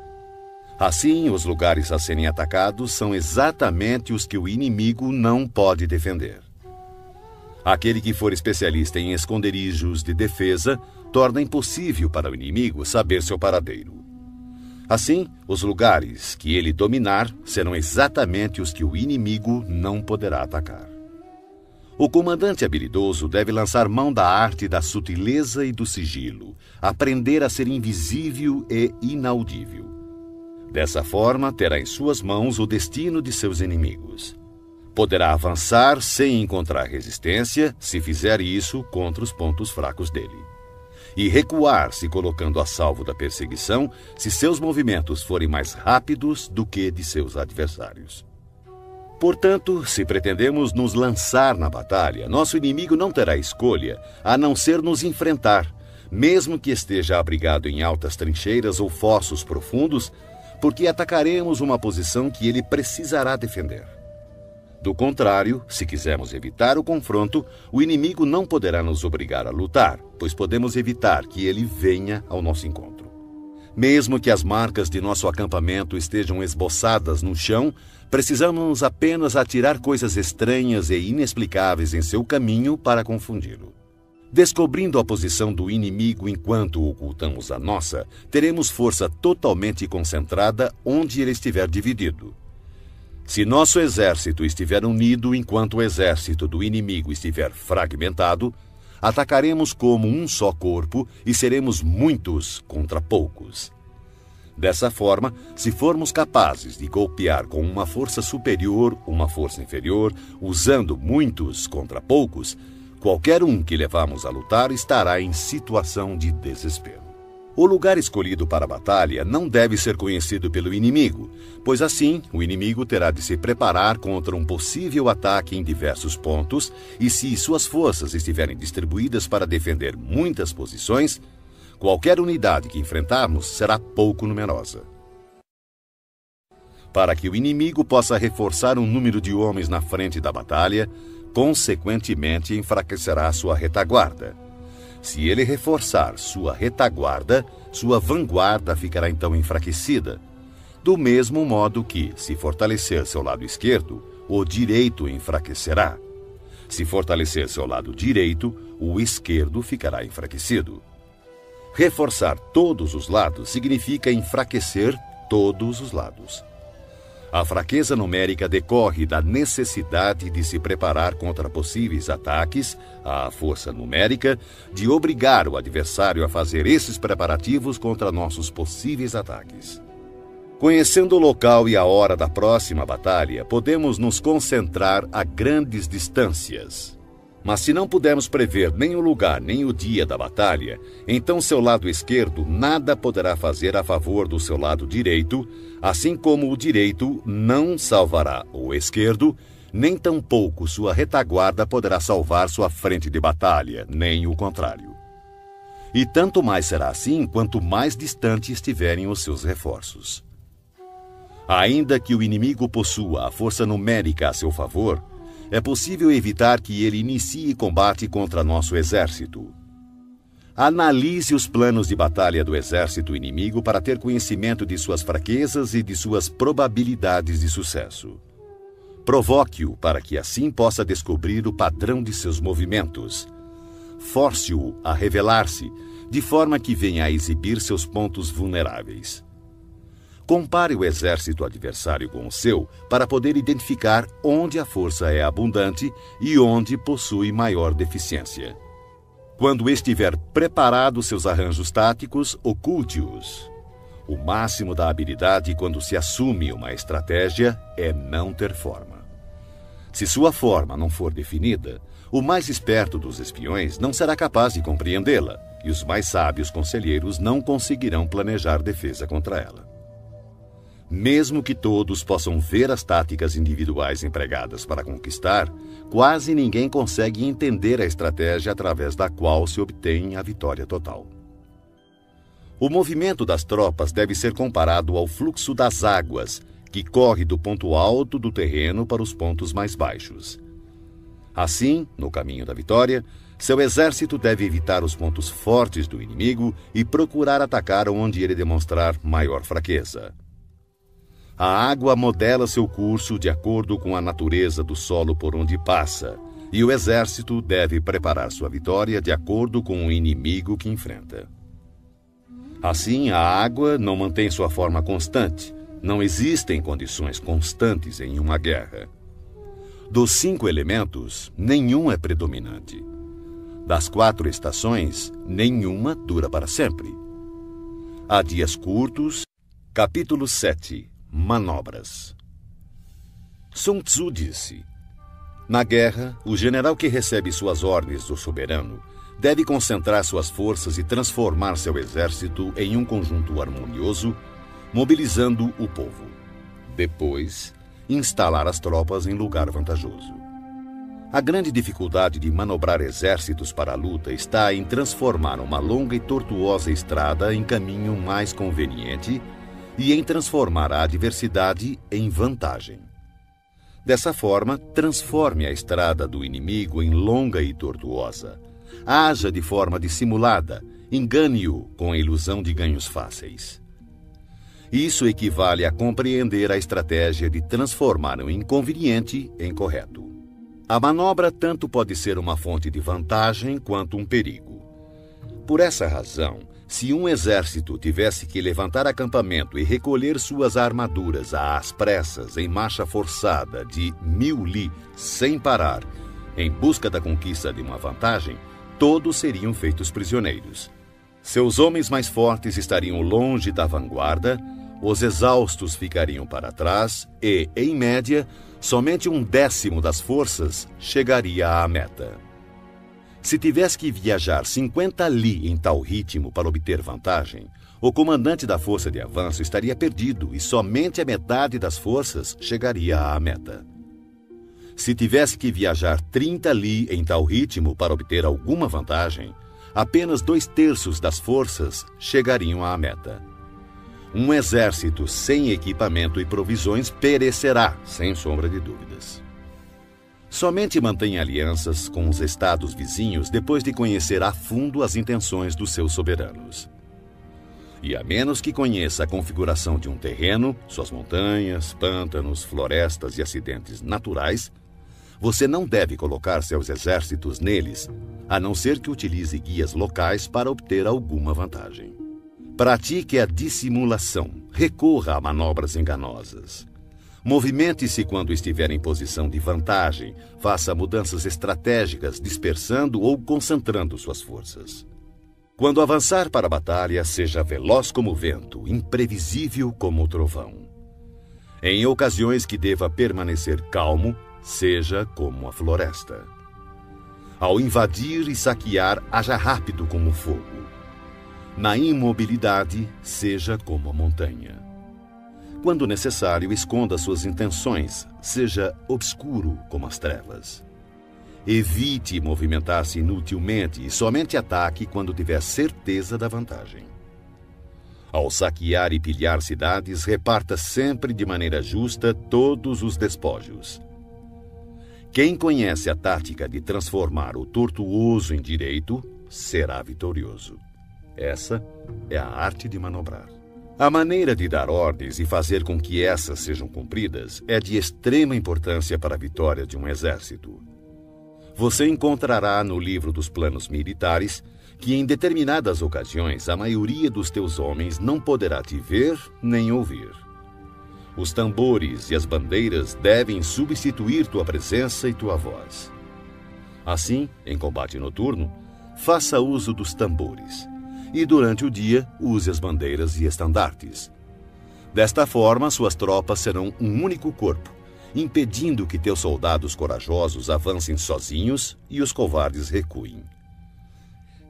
Assim, os lugares a serem atacados são exatamente os que o inimigo não pode defender. Aquele que for especialista em esconderijos de defesa torna impossível para o inimigo saber seu paradeiro. Assim, os lugares que ele dominar serão exatamente os que o inimigo não poderá atacar. O comandante habilidoso deve lançar mão da arte da sutileza e do sigilo, aprender a ser invisível e inaudível. Dessa forma, terá em suas mãos o destino de seus inimigos. Poderá avançar sem encontrar resistência se fizer isso contra os pontos fracos dele. E recuar se colocando a salvo da perseguição se seus movimentos forem mais rápidos do que de seus adversários. Portanto, se pretendemos nos lançar na batalha, nosso inimigo não terá escolha a não ser nos enfrentar, mesmo que esteja abrigado em altas trincheiras ou fossos profundos, porque atacaremos uma posição que ele precisará defender. Do contrário, se quisermos evitar o confronto, o inimigo não poderá nos obrigar a lutar, pois podemos evitar que ele venha ao nosso encontro. Mesmo que as marcas de nosso acampamento estejam esboçadas no chão, precisamos apenas atirar coisas estranhas e inexplicáveis em seu caminho para confundi-lo. Descobrindo a posição do inimigo enquanto ocultamos a nossa, teremos força totalmente concentrada onde ele estiver dividido. Se nosso exército estiver unido enquanto o exército do inimigo estiver fragmentado, atacaremos como um só corpo e seremos muitos contra poucos. Dessa forma, se formos capazes de golpear com uma força superior, uma força inferior, usando muitos contra poucos, qualquer um que levamos a lutar estará em situação de desespero. O lugar escolhido para a batalha não deve ser conhecido pelo inimigo, pois assim o inimigo terá de se preparar contra um possível ataque em diversos pontos e se suas forças estiverem distribuídas para defender muitas posições, qualquer unidade que enfrentarmos será pouco numerosa. Para que o inimigo possa reforçar um número de homens na frente da batalha, consequentemente enfraquecerá sua retaguarda. Se ele reforçar sua retaguarda, sua vanguarda ficará então enfraquecida. Do mesmo modo que, se fortalecer seu lado esquerdo, o direito enfraquecerá. Se fortalecer seu lado direito, o esquerdo ficará enfraquecido. Reforçar todos os lados significa enfraquecer todos os lados. A fraqueza numérica decorre da necessidade de se preparar contra possíveis ataques, à força numérica de obrigar o adversário a fazer esses preparativos contra nossos possíveis ataques. Conhecendo o local e a hora da próxima batalha, podemos nos concentrar a grandes distâncias. Mas se não pudermos prever nem o lugar nem o dia da batalha, então seu lado esquerdo nada poderá fazer a favor do seu lado direito, assim como o direito não salvará o esquerdo, nem tampouco sua retaguarda poderá salvar sua frente de batalha, nem o contrário. E tanto mais será assim quanto mais distante estiverem os seus reforços. Ainda que o inimigo possua a força numérica a seu favor, é possível evitar que ele inicie combate contra nosso exército. Analise os planos de batalha do exército inimigo para ter conhecimento de suas fraquezas e de suas probabilidades de sucesso. Provoque-o para que assim possa descobrir o padrão de seus movimentos. Force-o a revelar-se, de forma que venha a exibir seus pontos vulneráveis. Compare o exército adversário com o seu para poder identificar onde a força é abundante e onde possui maior deficiência. Quando estiver preparado seus arranjos táticos, oculte-os. O máximo da habilidade quando se assume uma estratégia é não ter forma. Se sua forma não for definida, o mais esperto dos espiões não será capaz de compreendê-la, e os mais sábios conselheiros não conseguirão planejar defesa contra ela. Mesmo que todos possam ver as táticas individuais empregadas para conquistar, quase ninguém consegue entender a estratégia através da qual se obtém a vitória total. O movimento das tropas deve ser comparado ao fluxo das águas, que corre do ponto alto do terreno para os pontos mais baixos. Assim, no caminho da vitória, seu exército deve evitar os pontos fortes do inimigo e procurar atacar onde ele demonstrar maior fraqueza. A água modela seu curso de acordo com a natureza do solo por onde passa, e o exército deve preparar sua vitória de acordo com o inimigo que enfrenta. Assim, a água não mantém sua forma constante. Não existem condições constantes em uma guerra. Dos 5 elementos, nenhum é predominante. Das 4 estações, nenhuma dura para sempre. Há dias curtos. Capítulo 7. Manobras. Sun Tzu disse: na guerra, o general que recebe suas ordens do soberano deve concentrar suas forças e transformar seu exército em um conjunto harmonioso, mobilizando o povo. Depois, instalar as tropas em lugar vantajoso. A grande dificuldade de manobrar exércitos para a luta está em transformar uma longa e tortuosa estrada em caminho mais conveniente e em transformar a adversidade em vantagem. Dessa forma, transforme a estrada do inimigo em longa e tortuosa. Haja de forma dissimulada, engane-o com a ilusão de ganhos fáceis. Isso equivale a compreender a estratégia de transformar o inconveniente em correto. A manobra tanto pode ser uma fonte de vantagem quanto um perigo. Por essa razão, se um exército tivesse que levantar acampamento e recolher suas armaduras às pressas em marcha forçada de 1000 li sem parar, em busca da conquista de uma vantagem, todos seriam feitos prisioneiros. Seus homens mais fortes estariam longe da vanguarda, os exaustos ficariam para trás e, em média, somente 1/10 das forças chegaria à meta. Se tivesse que viajar 50 li em tal ritmo para obter vantagem, o comandante da força de avanço estaria perdido e somente a metade das forças chegaria à meta. Se tivesse que viajar 30 li em tal ritmo para obter alguma vantagem, apenas 2/3 das forças chegariam à meta. Um exército sem equipamento e provisões perecerá, sem sombra de dúvidas. Somente mantenha alianças com os estados vizinhos depois de conhecer a fundo as intenções dos seus soberanos. E a menos que conheça a configuração de um terreno, suas montanhas, pântanos, florestas e acidentes naturais, você não deve colocar seus exércitos neles, a não ser que utilize guias locais para obter alguma vantagem. Pratique a dissimulação, recorra a manobras enganosas. Movimente-se quando estiver em posição de vantagem, faça mudanças estratégicas, dispersando ou concentrando suas forças. Quando avançar para a batalha, seja veloz como o vento, imprevisível como o trovão. Em ocasiões que deva permanecer calmo, seja como a floresta. Ao invadir e saquear, haja rápido como o fogo. Na imobilidade, seja como a montanha. Quando necessário, esconda suas intenções, seja obscuro como as trevas. Evite movimentar-se inutilmente e somente ataque quando tiver certeza da vantagem. Ao saquear e pilhar cidades, reparta sempre de maneira justa todos os despojos. Quem conhece a tática de transformar o tortuoso em direito, será vitorioso. Essa é a arte de manobrar. A maneira de dar ordens e fazer com que essas sejam cumpridas é de extrema importância para a vitória de um exército. Você encontrará no livro dos planos militares que em determinadas ocasiões a maioria dos teus homens não poderá te ver nem ouvir. Os tambores e as bandeiras devem substituir tua presença e tua voz. Assim, em combate noturno, faça uso dos tambores, e durante o dia use as bandeiras e estandartes. Desta forma, suas tropas serão um único corpo, impedindo que teus soldados corajosos avancem sozinhos e os covardes recuem.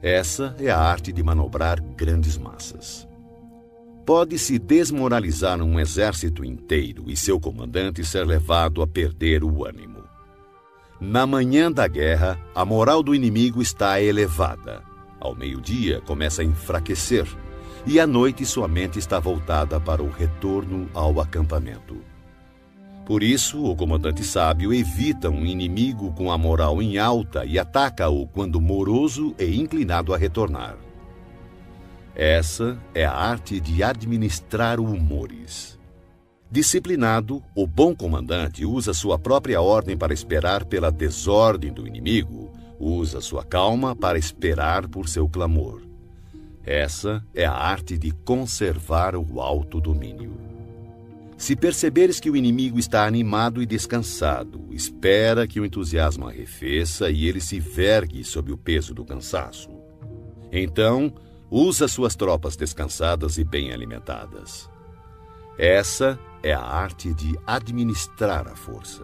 Essa é a arte de manobrar grandes massas. Pode-se desmoralizar um exército inteiro e seu comandante ser levado a perder o ânimo. Na manhã da guerra, a moral do inimigo está elevada. Ao meio-dia, começa a enfraquecer, e à noite sua mente está voltada para o retorno ao acampamento. Por isso, o comandante sábio evita um inimigo com a moral em alta e ataca-o quando moroso e inclinado a retornar. Essa é a arte de administrar humores. Disciplinado, o bom comandante usa sua própria ordem para esperar pela desordem do inimigo, usa sua calma para esperar por seu clamor. Essa é a arte de conservar o autodomínio. Se perceberes que o inimigo está animado e descansado, espera que o entusiasmo arrefeça e ele se vergue sob o peso do cansaço. Então, usa suas tropas descansadas e bem alimentadas. Essa é a arte de administrar a força.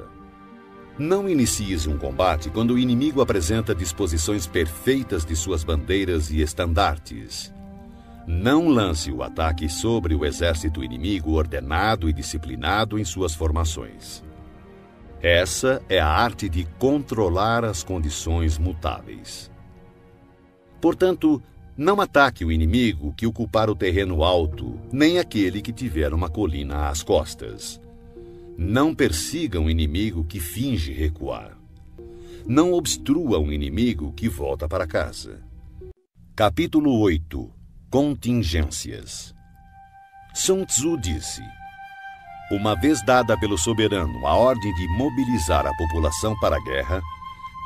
Não inicies um combate quando o inimigo apresenta disposições perfeitas de suas bandeiras e estandartes. Não lance o ataque sobre o exército inimigo ordenado e disciplinado em suas formações. Essa é a arte de controlar as condições mutáveis. Portanto, não ataque o inimigo que ocupar o terreno alto, nem aquele que tiver uma colina às costas. Não persiga um inimigo que finge recuar. Não obstrua um inimigo que volta para casa. Capítulo 8. Contingências. Sun Tzu disse: uma vez dada pelo soberano a ordem de mobilizar a população para a guerra,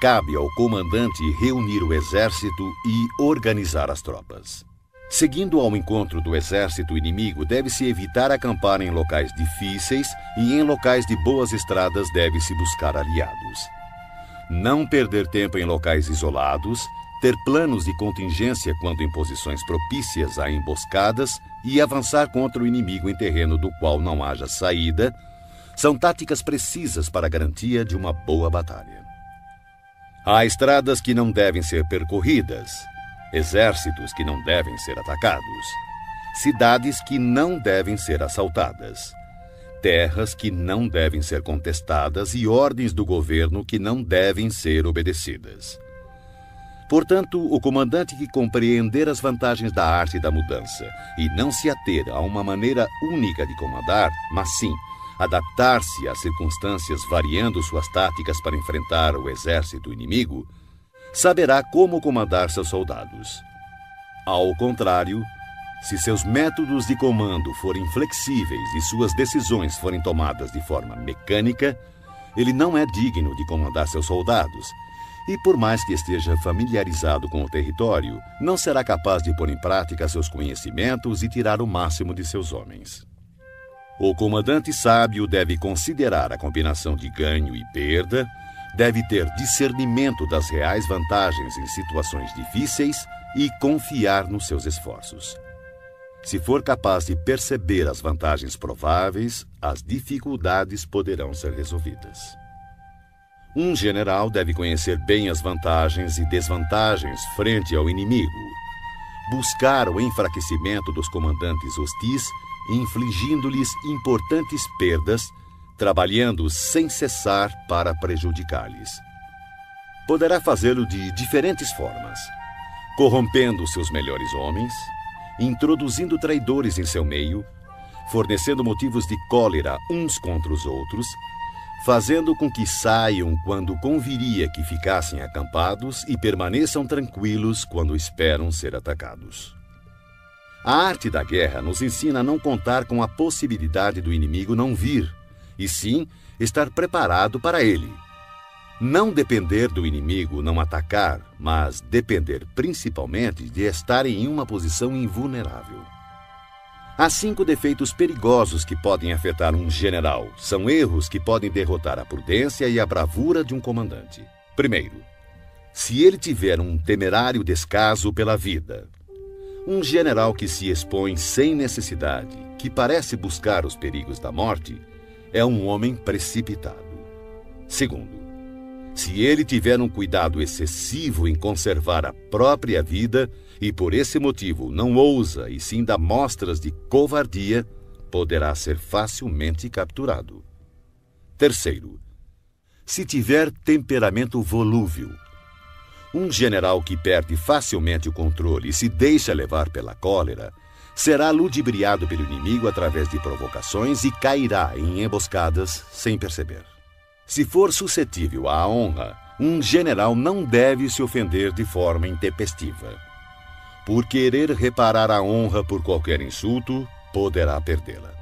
cabe ao comandante reunir o exército e organizar as tropas. Seguindo ao encontro do exército inimigo, deve-se evitar acampar em locais difíceis e em locais de boas estradas deve-se buscar aliados. Não perder tempo em locais isolados, ter planos de contingência quando em posições propícias a emboscadas e avançar contra o inimigo em terreno do qual não haja saída, são táticas precisas para a garantia de uma boa batalha. Há estradas que não devem ser percorridas, exércitos que não devem ser atacados, cidades que não devem ser assaltadas, terras que não devem ser contestadas e ordens do governo que não devem ser obedecidas. Portanto, o comandante que compreender as vantagens da arte da mudança e não se ater a uma maneira única de comandar, mas sim adaptar-se às circunstâncias variando suas táticas para enfrentar o exército inimigo, saberá como comandar seus soldados. Ao contrário, se seus métodos de comando forem flexíveis e suas decisões forem tomadas de forma mecânica, ele não é digno de comandar seus soldados e, por mais que esteja familiarizado com o território, não será capaz de pôr em prática seus conhecimentos e tirar o máximo de seus homens. O comandante sábio deve considerar a combinação de ganho e perda, deve ter discernimento das reais vantagens em situações difíceis e confiar nos seus esforços. Se for capaz de perceber as vantagens prováveis, as dificuldades poderão ser resolvidas. Um general deve conhecer bem as vantagens e desvantagens frente ao inimigo, buscar o enfraquecimento dos comandantes hostis, infligindo-lhes importantes perdas, trabalhando sem cessar para prejudicar-lhes. Poderá fazê-lo de diferentes formas, corrompendo seus melhores homens, introduzindo traidores em seu meio, fornecendo motivos de cólera uns contra os outros, fazendo com que saiam quando conviria que ficassem acampados e permaneçam tranquilos quando esperam ser atacados. A arte da guerra nos ensina a não contar com a possibilidade do inimigo não vir, e sim estar preparado para ele. Não depender do inimigo não atacar, mas depender principalmente de estar em uma posição invulnerável. Há 5 defeitos perigosos que podem afetar um general. São erros que podem derrotar a prudência e a bravura de um comandante. Primeiro, se ele tiver um temerário descaso pela vida. Um general que se expõe sem necessidade, que parece buscar os perigos da morte, é um homem precipitado. Segundo, se ele tiver um cuidado excessivo em conservar a própria vida e por esse motivo não ousa e sim dá mostras de covardia, poderá ser facilmente capturado. Terceiro, se tiver temperamento volúvel. Um general que perde facilmente o controle e se deixa levar pela cólera será ludibriado pelo inimigo através de provocações e cairá em emboscadas sem perceber. Se for suscetível à honra, um general não deve se ofender de forma intempestiva. Por querer reparar a honra por qualquer insulto, poderá perdê-la.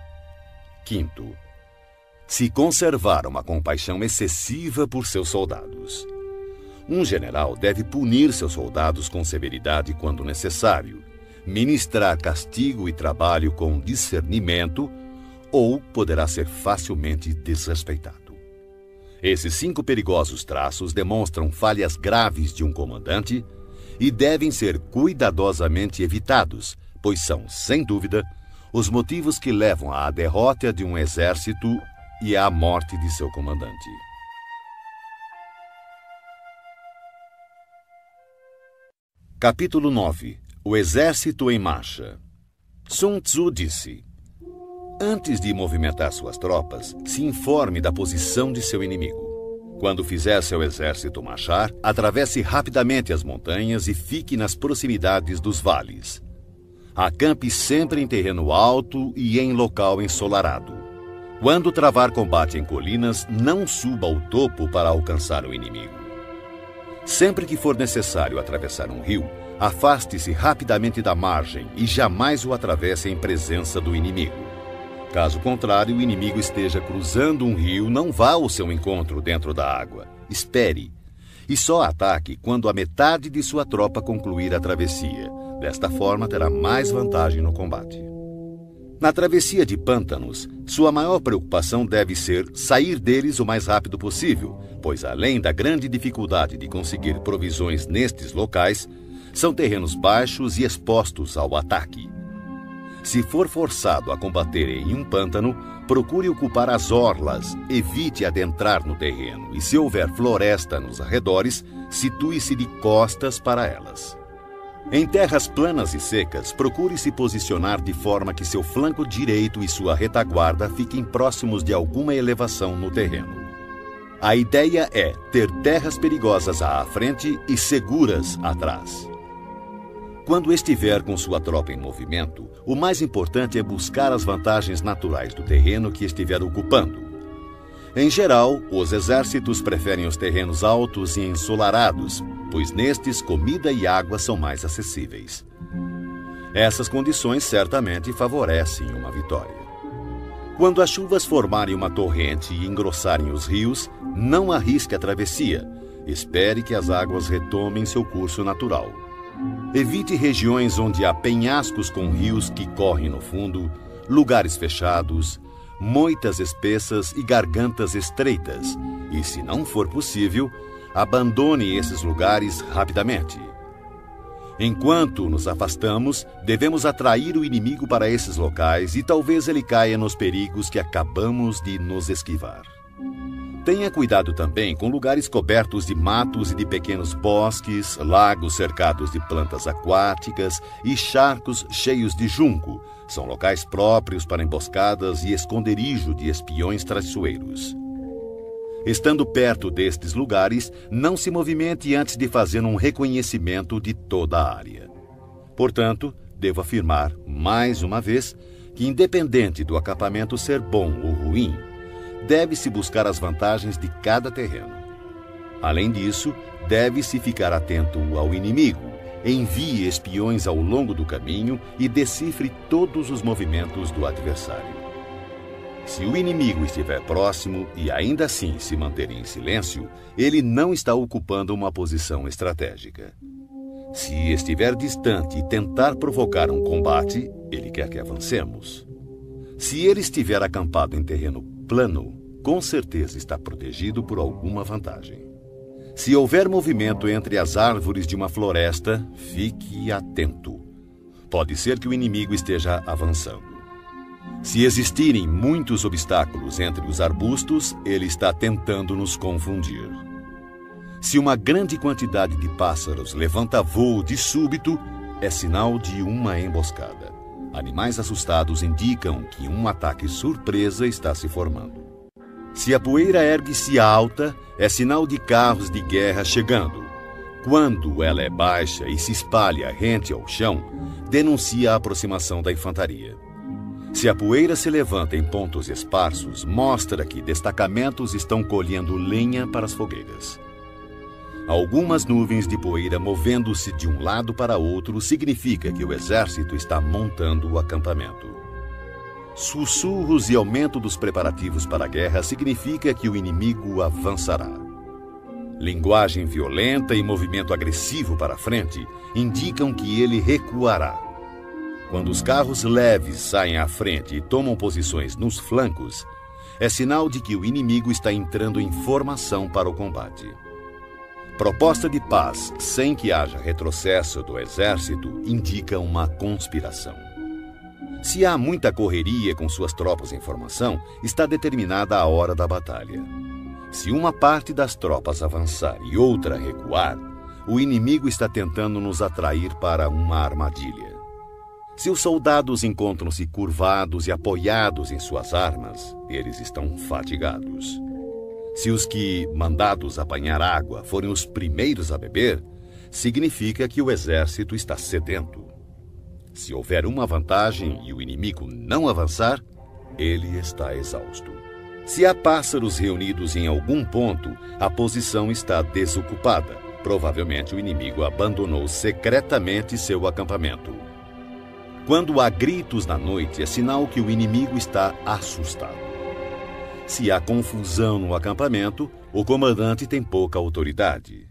Quinto, se conservar uma compaixão excessiva por seus soldados. Um general deve punir seus soldados com severidade quando necessário, ministrar castigo e trabalho com discernimento, ou poderá ser facilmente desrespeitado. Esses 5 perigosos traços demonstram falhas graves de um comandante e devem ser cuidadosamente evitados, pois são, sem dúvida, os motivos que levam à derrota de um exército e à morte de seu comandante. Capítulo 9. O exército em marcha. Sun Tzu disse: antes de movimentar suas tropas, se informe da posição de seu inimigo. Quando fizer seu exército marchar, atravesse rapidamente as montanhas e fique nas proximidades dos vales. Acampe sempre em terreno alto e em local ensolarado. Quando travar combate em colinas, não suba ao topo para alcançar o inimigo. Sempre que for necessário atravessar um rio, afaste-se rapidamente da margem e jamais o atravesse em presença do inimigo. Caso contrário, o inimigo esteja cruzando um rio, não vá ao seu encontro dentro da água. Espere. E só ataque quando a metade de sua tropa concluir a travessia. Desta forma, terá mais vantagem no combate. Na travessia de pântanos, sua maior preocupação deve ser sair deles o mais rápido possível, pois além da grande dificuldade de conseguir provisões nestes locais, são terrenos baixos e expostos ao ataque. Se for forçado a combater em um pântano, procure ocupar as orlas, evite adentrar no terreno e, se houver floresta nos arredores, situe-se de costas para elas. Em terras planas e secas, procure se posicionar de forma que seu flanco direito e sua retaguarda fiquem próximos de alguma elevação no terreno. A ideia é ter terras perigosas à frente e seguras atrás. Quando estiver com sua tropa em movimento, o mais importante é buscar as vantagens naturais do terreno que estiver ocupando. Em geral, os exércitos preferem os terrenos altos e ensolarados, pois nestes comida e água são mais acessíveis. Essas condições certamente favorecem uma vitória. Quando as chuvas formarem uma torrente e engrossarem os rios, não arrisque a travessia. Espere que as águas retomem seu curso natural. Evite regiões onde há penhascos com rios que correm no fundo, lugares fechados, moitas espessas e gargantas estreitas. E, se não for possível, abandone esses lugares rapidamente. Enquanto nos afastamos, devemos atrair o inimigo para esses locais e talvez ele caia nos perigos que acabamos de nos esquivar. Tenha cuidado também com lugares cobertos de matos e de pequenos bosques, lagos cercados de plantas aquáticas e charcos cheios de junco. São locais próprios para emboscadas e esconderijo de espiões traiçoeiros. Estando perto destes lugares, não se movimente antes de fazer um reconhecimento de toda a área. Portanto, devo afirmar, mais uma vez, que independente do acampamento ser bom ou ruim, deve-se buscar as vantagens de cada terreno. Além disso, deve-se ficar atento ao inimigo, envie espiões ao longo do caminho e decifre todos os movimentos do adversário. Se o inimigo estiver próximo e ainda assim se manter em silêncio, ele não está ocupando uma posição estratégica. Se estiver distante e tentar provocar um combate, ele quer que avancemos. Se ele estiver acampado em terreno plano, com certeza está protegido por alguma vantagem. Se houver movimento entre as árvores de uma floresta, fique atento. Pode ser que o inimigo esteja avançando. Se existirem muitos obstáculos entre os arbustos, ele está tentando nos confundir. Se uma grande quantidade de pássaros levanta voo de súbito, é sinal de uma emboscada. Animais assustados indicam que um ataque surpresa está se formando. Se a poeira ergue-se alta, é sinal de carros de guerra chegando. Quando ela é baixa e se espalha rente ao chão, denuncia a aproximação da infantaria. Se a poeira se levanta em pontos esparsos, mostra que destacamentos estão colhendo lenha para as fogueiras. Algumas nuvens de poeira movendo-se de um lado para outro significa que o exército está montando o acampamento. Sussurros e aumento dos preparativos para a guerra significa que o inimigo avançará. Linguagem violenta e movimento agressivo para a frente indicam que ele recuará. Quando os carros leves saem à frente e tomam posições nos flancos, é sinal de que o inimigo está entrando em formação para o combate. Proposta de paz sem que haja retrocesso do exército indica uma conspiração. Se há muita correria com suas tropas em formação, está determinada a hora da batalha. Se uma parte das tropas avançar e outra recuar, o inimigo está tentando nos atrair para uma armadilha. Se os soldados encontram-se curvados e apoiados em suas armas, eles estão fatigados. Se os que, mandados apanhar água, forem os primeiros a beber, significa que o exército está sedento. Se houver uma vantagem e o inimigo não avançar, ele está exausto. Se há pássaros reunidos em algum ponto, a posição está desocupada. Provavelmente o inimigo abandonou secretamente seu acampamento. Quando há gritos na noite, é sinal que o inimigo está assustado. Se há confusão no acampamento, o comandante tem pouca autoridade.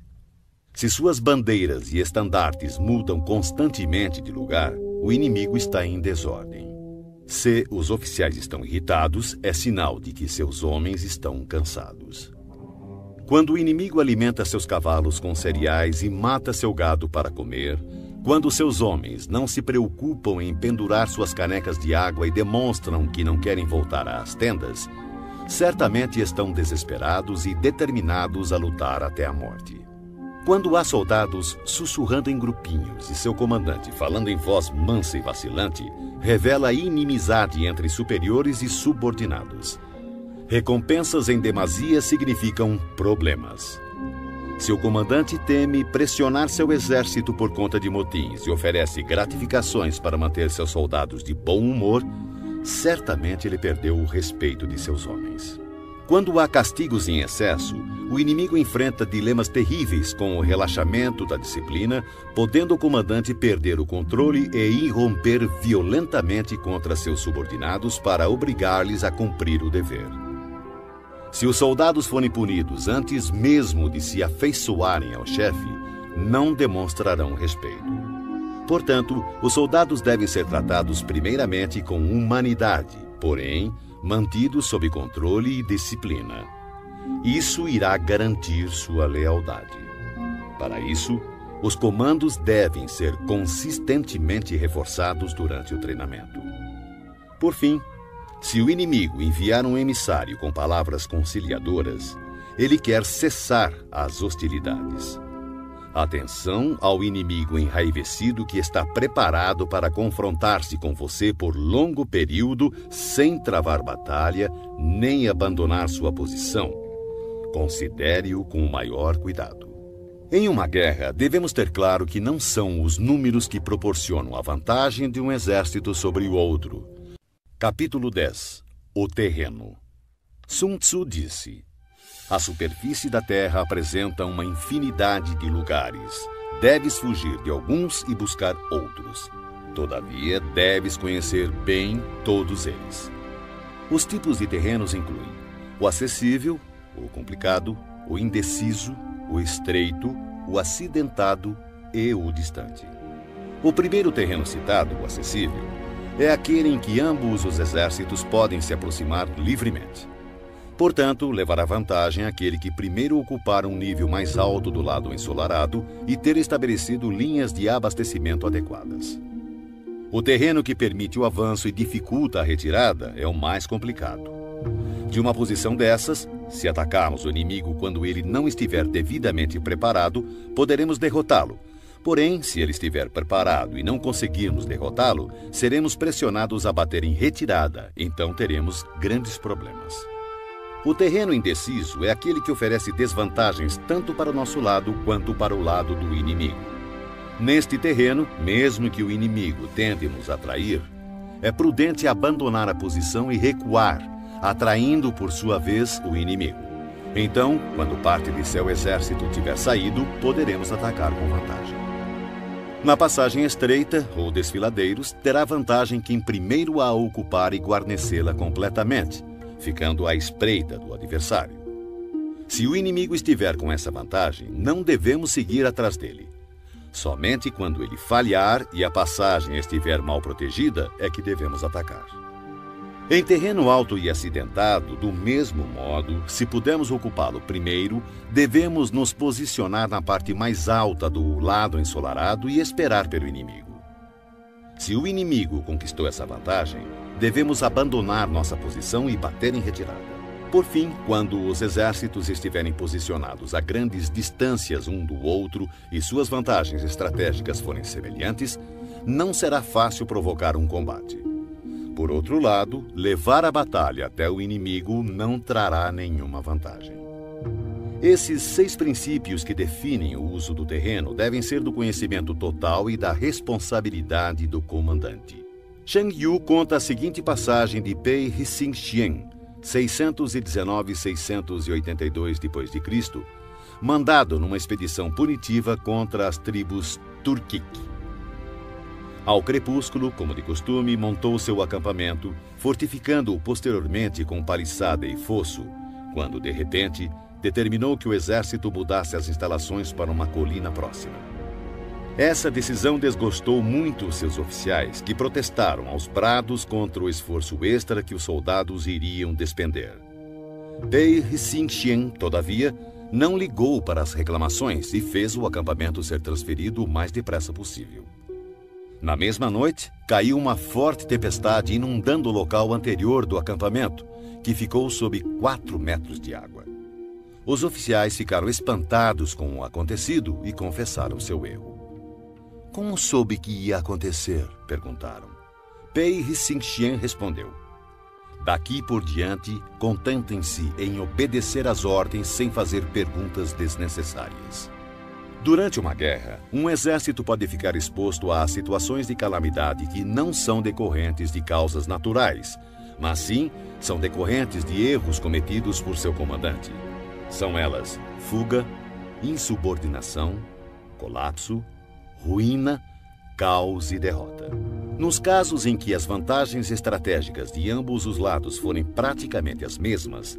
Se suas bandeiras e estandartes mudam constantemente de lugar, o inimigo está em desordem. Se os oficiais estão irritados, é sinal de que seus homens estão cansados. Quando o inimigo alimenta seus cavalos com cereais e mata seu gado para comer, quando seus homens não se preocupam em pendurar suas canecas de água e demonstram que não querem voltar às tendas, certamente estão desesperados e determinados a lutar até a morte. Quando há soldados sussurrando em grupinhos e seu comandante falando em voz mansa e vacilante, revela inimizade entre superiores e subordinados. Recompensas em demasia significam problemas. Seu comandante teme pressionar seu exército por conta de motins e oferece gratificações para manter seus soldados de bom humor, certamente ele perdeu o respeito de seus homens. Quando há castigos em excesso, o inimigo enfrenta dilemas terríveis com o relaxamento da disciplina, podendo o comandante perder o controle e irromper violentamente contra seus subordinados para obrigar-lhes a cumprir o dever. Se os soldados forem punidos antes mesmo de se afeiçoarem ao chefe, não demonstrarão respeito. Portanto, os soldados devem ser tratados primeiramente com humanidade, porém, mantidos sob controle e disciplina. Isso irá garantir sua lealdade. Para isso, os comandos devem ser consistentemente reforçados durante o treinamento. Por fim, se o inimigo enviar um emissário com palavras conciliadoras, Ele quer cessar as hostilidades. Atenção ao inimigo enraivecido que está preparado para confrontar-se com você por longo período sem travar batalha nem abandonar sua posição. Considere-o com o maior cuidado. Em uma guerra, devemos ter claro que não são os números que proporcionam a vantagem de um exército sobre o outro. Capítulo 10. O terreno. Sun Tzu disse: a superfície da terra apresenta uma infinidade de lugares. Deves fugir de alguns e buscar outros. Todavia, deves conhecer bem todos eles. Os tipos de terrenos incluem o acessível, o complicado, o indeciso, o estreito, o acidentado e o distante. O primeiro terreno citado, o acessível, é aquele em que ambos os exércitos podem se aproximar livremente. Portanto, levará vantagem aquele que primeiro ocupar um nível mais alto do lado ensolarado e ter estabelecido linhas de abastecimento adequadas. O terreno que permite o avanço e dificulta a retirada é o mais complicado. De uma posição dessas, se atacarmos o inimigo quando ele não estiver devidamente preparado, poderemos derrotá-lo. Porém, se ele estiver preparado e não conseguirmos derrotá-lo, seremos pressionados a bater em retirada, então teremos grandes problemas. O terreno indeciso é aquele que oferece desvantagens tanto para o nosso lado quanto para o lado do inimigo. Neste terreno, mesmo que o inimigo tente nos atrair, é prudente abandonar a posição e recuar, atraindo por sua vez o inimigo. Então, quando parte de seu exército tiver saído, poderemos atacar com vantagem. Na passagem estreita, ou desfiladeiros, terá vantagem quem primeiro a ocupar e guarnecê-la completamente, ficando à espreita do adversário. Se o inimigo estiver com essa vantagem, não devemos seguir atrás dele. Somente quando ele falhar e a passagem estiver mal protegida é que devemos atacar. Em terreno alto e acidentado, do mesmo modo, se pudermos ocupá-lo primeiro, devemos nos posicionar na parte mais alta do lado ensolarado e esperar pelo inimigo. Se o inimigo conquistou essa vantagem, devemos abandonar nossa posição e bater em retirada. Por fim, quando os exércitos estiverem posicionados a grandes distâncias um do outro e suas vantagens estratégicas forem semelhantes, não será fácil provocar um combate. Por outro lado, levar a batalha até o inimigo não trará nenhuma vantagem. Esses 6 princípios que definem o uso do terreno devem ser do conhecimento total e da responsabilidade do comandante. Shang Yu conta a seguinte passagem de Pei Hsing-hsien, 619-682 d.C., mandado numa expedição punitiva contra as tribos Turkic. Ao crepúsculo, como de costume, montou seu acampamento, fortificando-o posteriormente com paliçada e fosso, quando, de repente, determinou que o exército mudasse as instalações para uma colina próxima. Essa decisão desgostou muito seus oficiais, que protestaram aos brados contra o esforço extra que os soldados iriam despender. Pei Hsing-hsien, todavia, não ligou para as reclamações e fez o acampamento ser transferido o mais depressa possível. Na mesma noite, caiu uma forte tempestade inundando o local anterior do acampamento, que ficou sob 4 metros de água. Os oficiais ficaram espantados com o acontecido e confessaram seu erro. Como soube que ia acontecer? Perguntaram. Pei Hsing-hsien respondeu: daqui por diante, contentem-se em obedecer às ordens sem fazer perguntas desnecessárias. Durante uma guerra, um exército pode ficar exposto a situações de calamidade que não são decorrentes de causas naturais, mas sim são decorrentes de erros cometidos por seu comandante. São elas fuga, insubordinação, colapso, ruína, caos e derrota. Nos casos em que as vantagens estratégicas de ambos os lados forem praticamente as mesmas,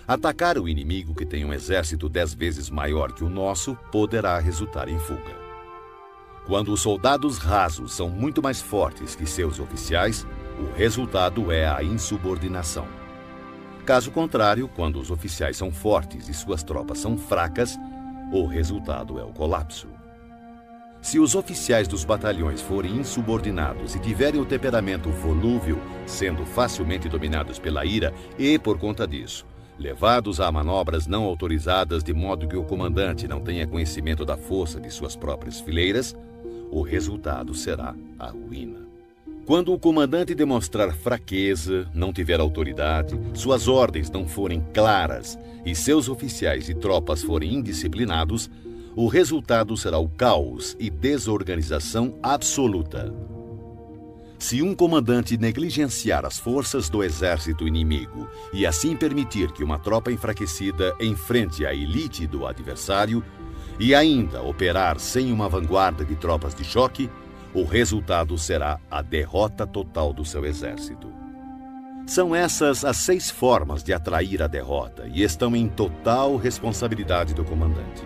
atacar o inimigo que tem um exército 10 vezes maior que o nosso poderá resultar em fuga. Quando os soldados rasos são muito mais fortes que seus oficiais, o resultado é a insubordinação. Caso contrário, quando os oficiais são fortes e suas tropas são fracas, o resultado é o colapso. Se os oficiais dos batalhões forem insubordinados e tiverem o temperamento volúvel, sendo facilmente dominados pela ira e, por conta disso, levados a manobras não autorizadas de modo que o comandante não tenha conhecimento da força de suas próprias fileiras, o resultado será a ruína. Quando o comandante demonstrar fraqueza, não tiver autoridade, suas ordens não forem claras e seus oficiais e tropas forem indisciplinados, o resultado será o caos e desorganização absoluta. Se um comandante negligenciar as forças do exército inimigo e assim permitir que uma tropa enfraquecida enfrente a elite do adversário e ainda operar sem uma vanguarda de tropas de choque, o resultado será a derrota total do seu exército. São essas as 6 formas de atrair a derrota e estão em total responsabilidade do comandante.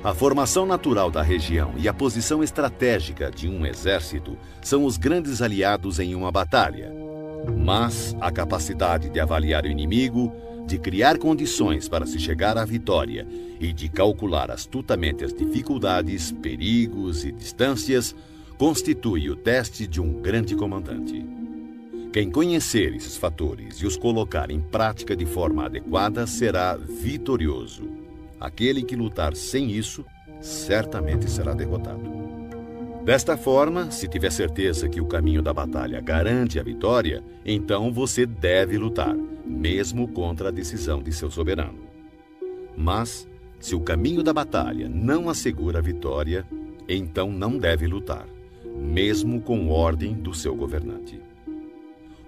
A formação natural da região e a posição estratégica de um exército são os grandes aliados em uma batalha. Mas a capacidade de avaliar o inimigo, de criar condições para se chegar à vitória e de calcular astutamente as dificuldades, perigos e distâncias constitui o teste de um grande comandante. Quem conhecer esses fatores e os colocar em prática de forma adequada será vitorioso. Aquele que lutar sem isso, certamente será derrotado. Desta forma, se tiver certeza que o caminho da batalha garante a vitória, então você deve lutar, mesmo contra a decisão de seu soberano. Mas, se o caminho da batalha não assegura a vitória, então não deve lutar, mesmo com ordem do seu governante.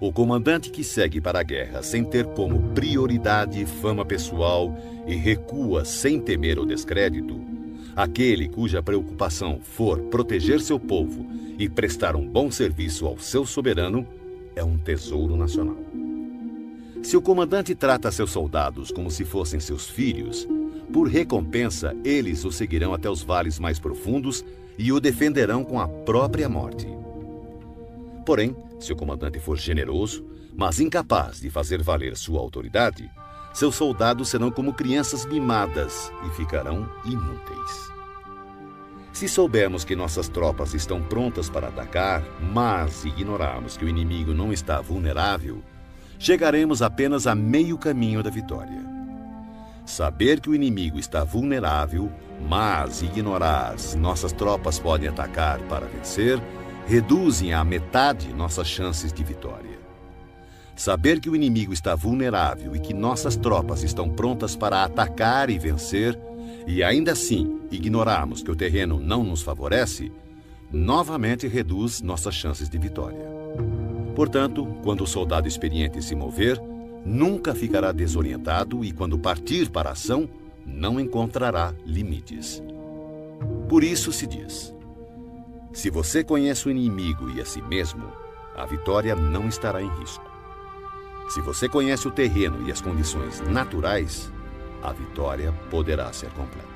O comandante que segue para a guerra sem ter como prioridade fama pessoal e recua sem temer o descrédito, aquele cuja preocupação for proteger seu povo e prestar um bom serviço ao seu soberano, é um tesouro nacional. Se o comandante trata seus soldados como se fossem seus filhos, por recompensa eles o seguirão até os vales mais profundos e o defenderão com a própria morte. Porém, se o comandante for generoso, mas incapaz de fazer valer sua autoridade, seus soldados serão como crianças mimadas e ficarão inúteis. Se soubermos que nossas tropas estão prontas para atacar, mas ignorarmos que o inimigo não está vulnerável, chegaremos apenas a meio caminho da vitória. Saber que o inimigo está vulnerável, mas ignorar se nossas tropas podem atacar para vencer, reduzem à metade nossas chances de vitória. Saber que o inimigo está vulnerável e que nossas tropas estão prontas para atacar e vencer, e ainda assim ignorarmos que o terreno não nos favorece, novamente reduz nossas chances de vitória. Portanto, quando o soldado experiente se mover, nunca ficará desorientado e, quando partir para a ação, não encontrará limites. Por isso se diz: se você conhece o inimigo e a si mesmo, a vitória não estará em risco. Se você conhece o terreno e as condições naturais, a vitória poderá ser completa.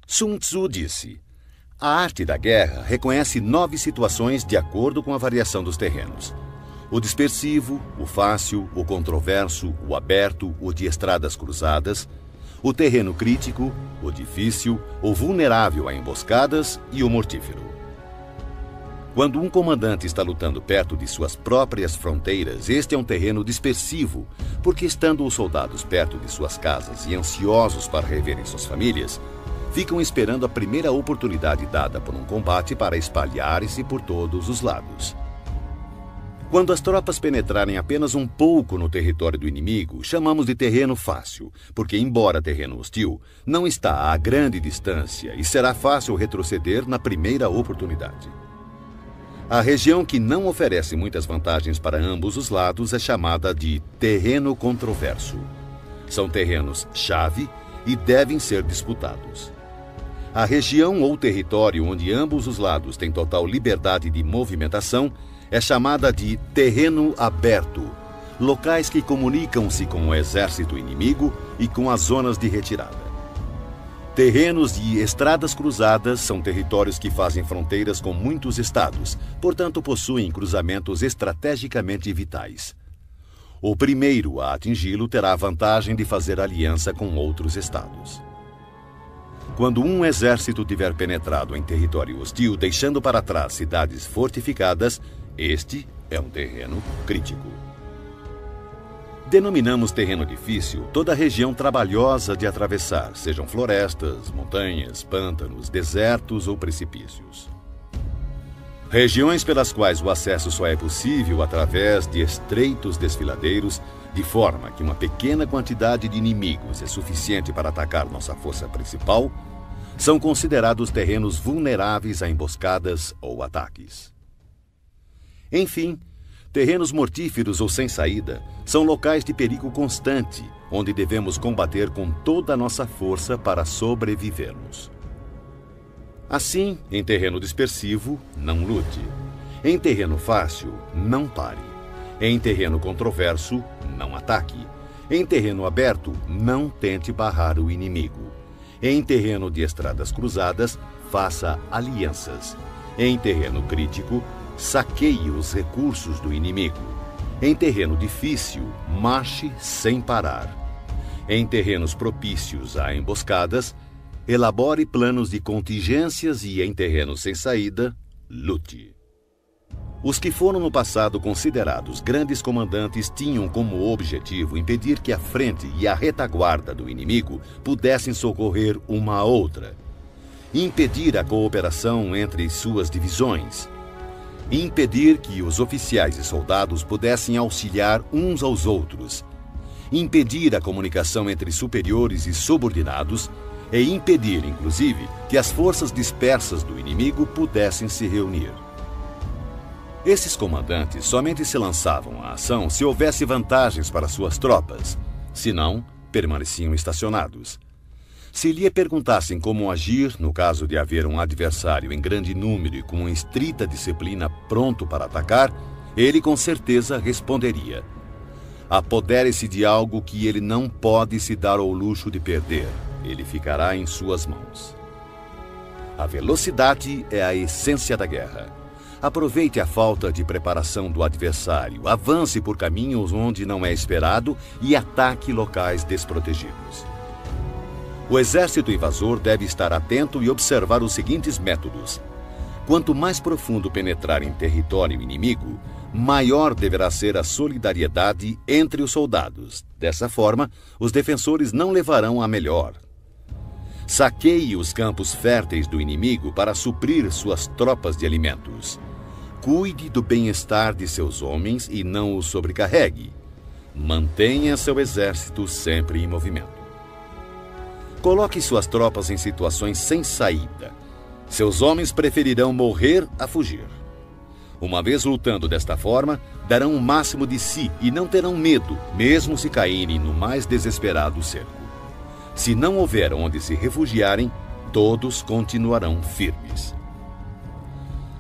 Sun Tzu disse: a arte da guerra reconhece 9 situações de acordo com a variação dos terrenos: o dispersivo, o fácil, o controverso, o aberto, o de estradas cruzadas, o terreno crítico, o difícil, o vulnerável a emboscadas e o mortífero. Quando um comandante está lutando perto de suas próprias fronteiras, este é um terreno dispersivo, porque estando os soldados perto de suas casas e ansiosos para reverem suas famílias, ficam esperando a primeira oportunidade dada por um combate para espalharem-se por todos os lados. Quando as tropas penetrarem apenas um pouco no território do inimigo, chamamos de terreno fácil, porque, embora terreno hostil, não está a grande distância e será fácil retroceder na primeira oportunidade. A região que não oferece muitas vantagens para ambos os lados é chamada de terreno controverso. São terrenos-chave e devem ser disputados. A região ou território onde ambos os lados têm total liberdade de movimentação é chamada de terreno aberto, locais que comunicam-se com o exército inimigo e com as zonas de retirada. Terrenos de estradas cruzadas são territórios que fazem fronteiras com muitos estados, portanto possuem cruzamentos estrategicamente vitais. O primeiro a atingi-lo terá a vantagem de fazer aliança com outros estados. Quando um exército tiver penetrado em território hostil, deixando para trás cidades fortificadas, este é um terreno crítico. Denominamos terreno difícil toda região trabalhosa de atravessar, sejam florestas, montanhas, pântanos, desertos ou precipícios. Regiões pelas quais o acesso só é possível através de estreitos desfiladeiros, de forma que uma pequena quantidade de inimigos é suficiente para atacar nossa força principal, são considerados terrenos vulneráveis a emboscadas ou ataques. Enfim, terrenos mortíferos ou sem saída são locais de perigo constante, onde devemos combater com toda a nossa força para sobrevivermos. Assim, em terreno dispersivo, não lute. Em terreno fácil, não pare. Em terreno controverso, não ataque. Em terreno aberto, não tente barrar o inimigo. Em terreno de estradas cruzadas, faça alianças. Em terreno crítico, saqueie os recursos do inimigo. Em terreno difícil, marche sem parar. Em terrenos propícios a emboscadas, elabore planos de contingências e, em terrenos sem saída, lute. Os que foram no passado considerados grandes comandantes tinham como objetivo impedir que a frente e a retaguarda do inimigo pudessem socorrer uma a outra, impedir a cooperação entre suas divisões, impedir que os oficiais e soldados pudessem auxiliar uns aos outros, impedir a comunicação entre superiores e subordinados e impedir, inclusive, que as forças dispersas do inimigo pudessem se reunir. Esses comandantes somente se lançavam à ação se houvesse vantagens para suas tropas, senão, permaneciam estacionados. Se lhe perguntassem como agir no caso de haver um adversário em grande número e com uma estrita disciplina pronto para atacar, ele com certeza responderia: apodere-se de algo que ele não pode se dar ao luxo de perder. Ele ficará em suas mãos. A velocidade é a essência da guerra. Aproveite a falta de preparação do adversário, avance por caminhos onde não é esperado e ataque locais desprotegidos. O exército invasor deve estar atento e observar os seguintes métodos. Quanto mais profundo penetrar em território inimigo, maior deverá ser a solidariedade entre os soldados. Dessa forma, os defensores não levarão a melhor. Saqueie os campos férteis do inimigo para suprir suas tropas de alimentos. Cuide do bem-estar de seus homens e não os sobrecarregue. Mantenha seu exército sempre em movimento. Coloque suas tropas em situações sem saída. Seus homens preferirão morrer a fugir. Uma vez lutando desta forma, darão o máximo de si e não terão medo, mesmo se caírem no mais desesperado cerco. Se não houver onde se refugiarem, todos continuarão firmes.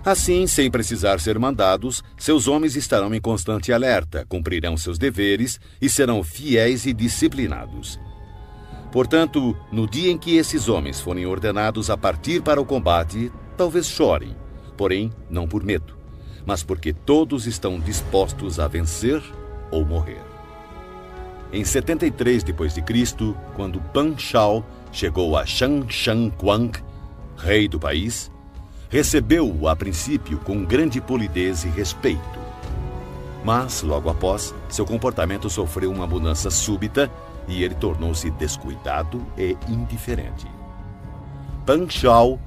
Assim, sem precisar ser mandados, seus homens estarão em constante alerta, cumprirão seus deveres e serão fiéis e disciplinados. Portanto, no dia em que esses homens forem ordenados a partir para o combate, talvez chorem, porém não por medo, mas porque todos estão dispostos a vencer ou morrer. Em 73 d.C., quando Pan Shao chegou a Shang-Quang, rei do país, recebeu-o a princípio com grande polidez e respeito. Mas, logo após, seu comportamento sofreu uma mudança súbita e ele tornou-se descuidado e indiferente. Pan Shao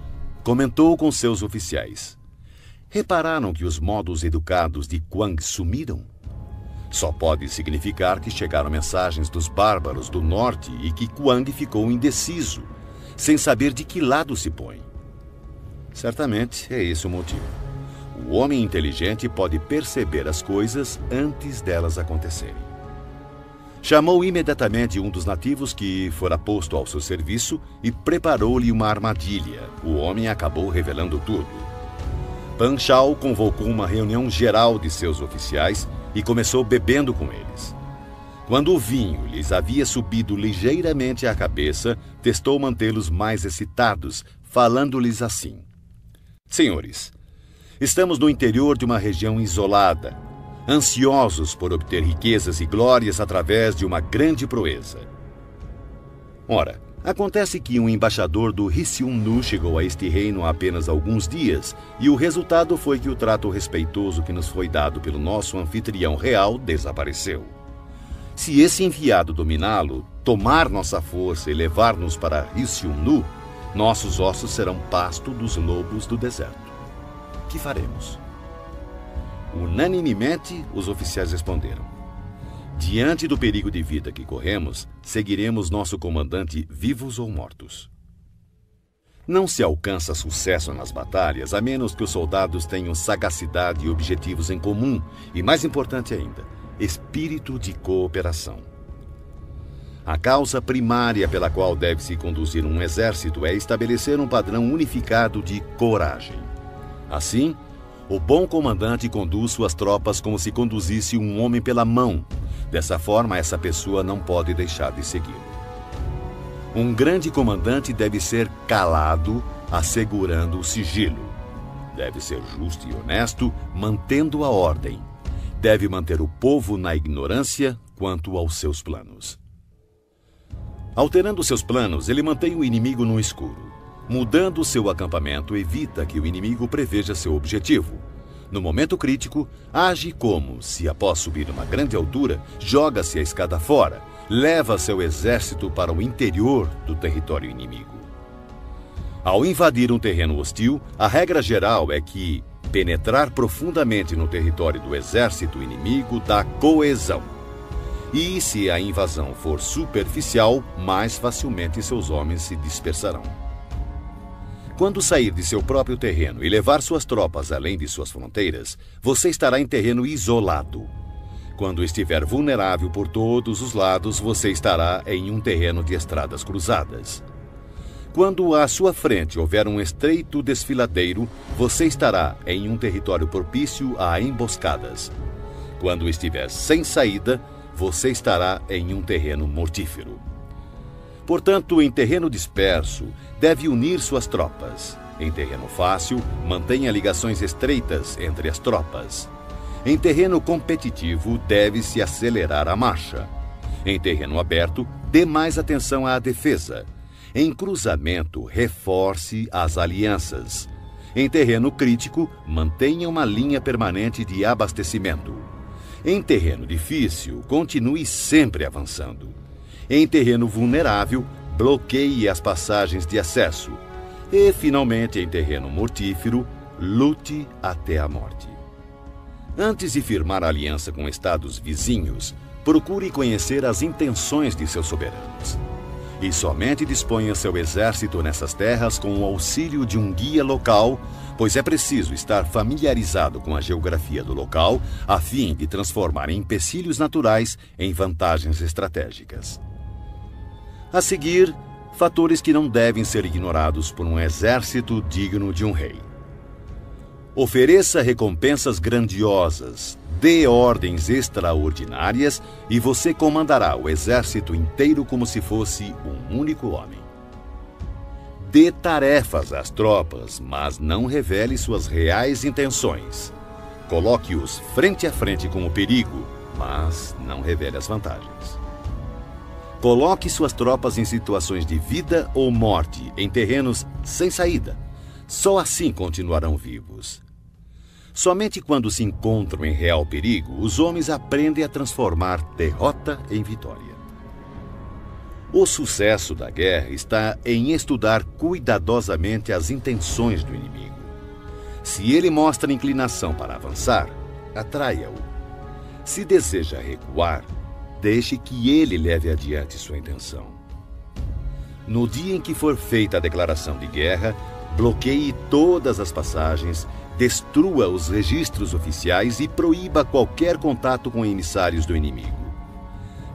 comentou com seus oficiais: repararam que os modos educados de Quang sumiram? Só pode significar que chegaram mensagens dos bárbaros do norte e que Quang ficou indeciso, sem saber de que lado se põe. Certamente é esse o motivo. O homem inteligente pode perceber as coisas antes delas acontecerem. Chamou imediatamente um dos nativos que fora posto ao seu serviço e preparou-lhe uma armadilha. O homem acabou revelando tudo. Pan Shao convocou uma reunião geral de seus oficiais e começou bebendo com eles. Quando o vinho lhes havia subido ligeiramente à cabeça, testou mantê-los mais excitados, falando-lhes assim: senhores, estamos no interior de uma região isolada, ansiosos por obter riquezas e glórias através de uma grande proeza. Ora, acontece que um embaixador do Riciúnu chegou a este reino há apenas alguns dias, e o resultado foi que o trato respeitoso que nos foi dado pelo nosso anfitrião real desapareceu. Se esse enviado dominá-lo, tomar nossa força e levar-nos para Risium-Nu, nossos ossos serão pasto dos lobos do deserto. Que faremos? Unanimemente, os oficiais responderam: diante do perigo de vida que corremos, seguiremos nosso comandante vivos ou mortos. Não se alcança sucesso nas batalhas a menos que os soldados tenham sagacidade e objetivos em comum e, mais importante ainda, espírito de cooperação. A causa primária pela qual deve-se conduzir um exército é estabelecer um padrão unificado de coragem. Assim, o bom comandante conduz suas tropas como se conduzisse um homem pela mão. Dessa forma, essa pessoa não pode deixar de segui-lo. Um grande comandante deve ser calado, assegurando o sigilo. Deve ser justo e honesto, mantendo a ordem. Deve manter o povo na ignorância quanto aos seus planos. Alterando seus planos, ele mantém o inimigo no escuro. Mudando seu acampamento, evita que o inimigo preveja seu objetivo. No momento crítico, age como se, após subir uma grande altura, joga-se a escada fora, leva seu exército para o interior do território inimigo. Ao invadir um terreno hostil, a regra geral é que penetrar profundamente no território do exército inimigo dá coesão. E se a invasão for superficial, mais facilmente seus homens se dispersarão. Quando sair de seu próprio terreno e levar suas tropas além de suas fronteiras, você estará em terreno isolado. Quando estiver vulnerável por todos os lados, você estará em um terreno de estradas cruzadas. Quando à sua frente houver um estreito desfiladeiro, você estará em um território propício a emboscadas. Quando estiver sem saída, você estará em um terreno mortífero. Portanto, em terreno disperso, deve unir suas tropas. Em terreno fácil, mantenha ligações estreitas entre as tropas. Em terreno competitivo, deve-se acelerar a marcha. Em terreno aberto, dê mais atenção à defesa. Em cruzamento, reforce as alianças. Em terreno crítico, mantenha uma linha permanente de abastecimento. Em terreno difícil, continue sempre avançando. Em terreno vulnerável, bloqueie as passagens de acesso. E, finalmente, em terreno mortífero, lute até a morte. Antes de firmar aliança com estados vizinhos, procure conhecer as intenções de seus soberanos. E somente disponha seu exército nessas terras com o auxílio de um guia local, pois é preciso estar familiarizado com a geografia do local a fim de transformar empecilhos naturais em vantagens estratégicas. A seguir, fatores que não devem ser ignorados por um exército digno de um rei. Ofereça recompensas grandiosas, dê ordens extraordinárias e você comandará o exército inteiro como se fosse um único homem. Dê tarefas às tropas, mas não revele suas reais intenções. Coloque-os frente a frente com o perigo, mas não revele as vantagens. Coloque suas tropas em situações de vida ou morte, em terrenos sem saída. Só assim continuarão vivos. Somente quando se encontram em real perigo, os homens aprendem a transformar derrota em vitória. O sucesso da guerra está em estudar cuidadosamente as intenções do inimigo. Se ele mostra inclinação para avançar, atraia-o. Se deseja recuar, deixe que ele leve adiante sua intenção. No dia em que for feita a declaração de guerra, bloqueie todas as passagens, destrua os registros oficiais e proíba qualquer contato com emissários do inimigo.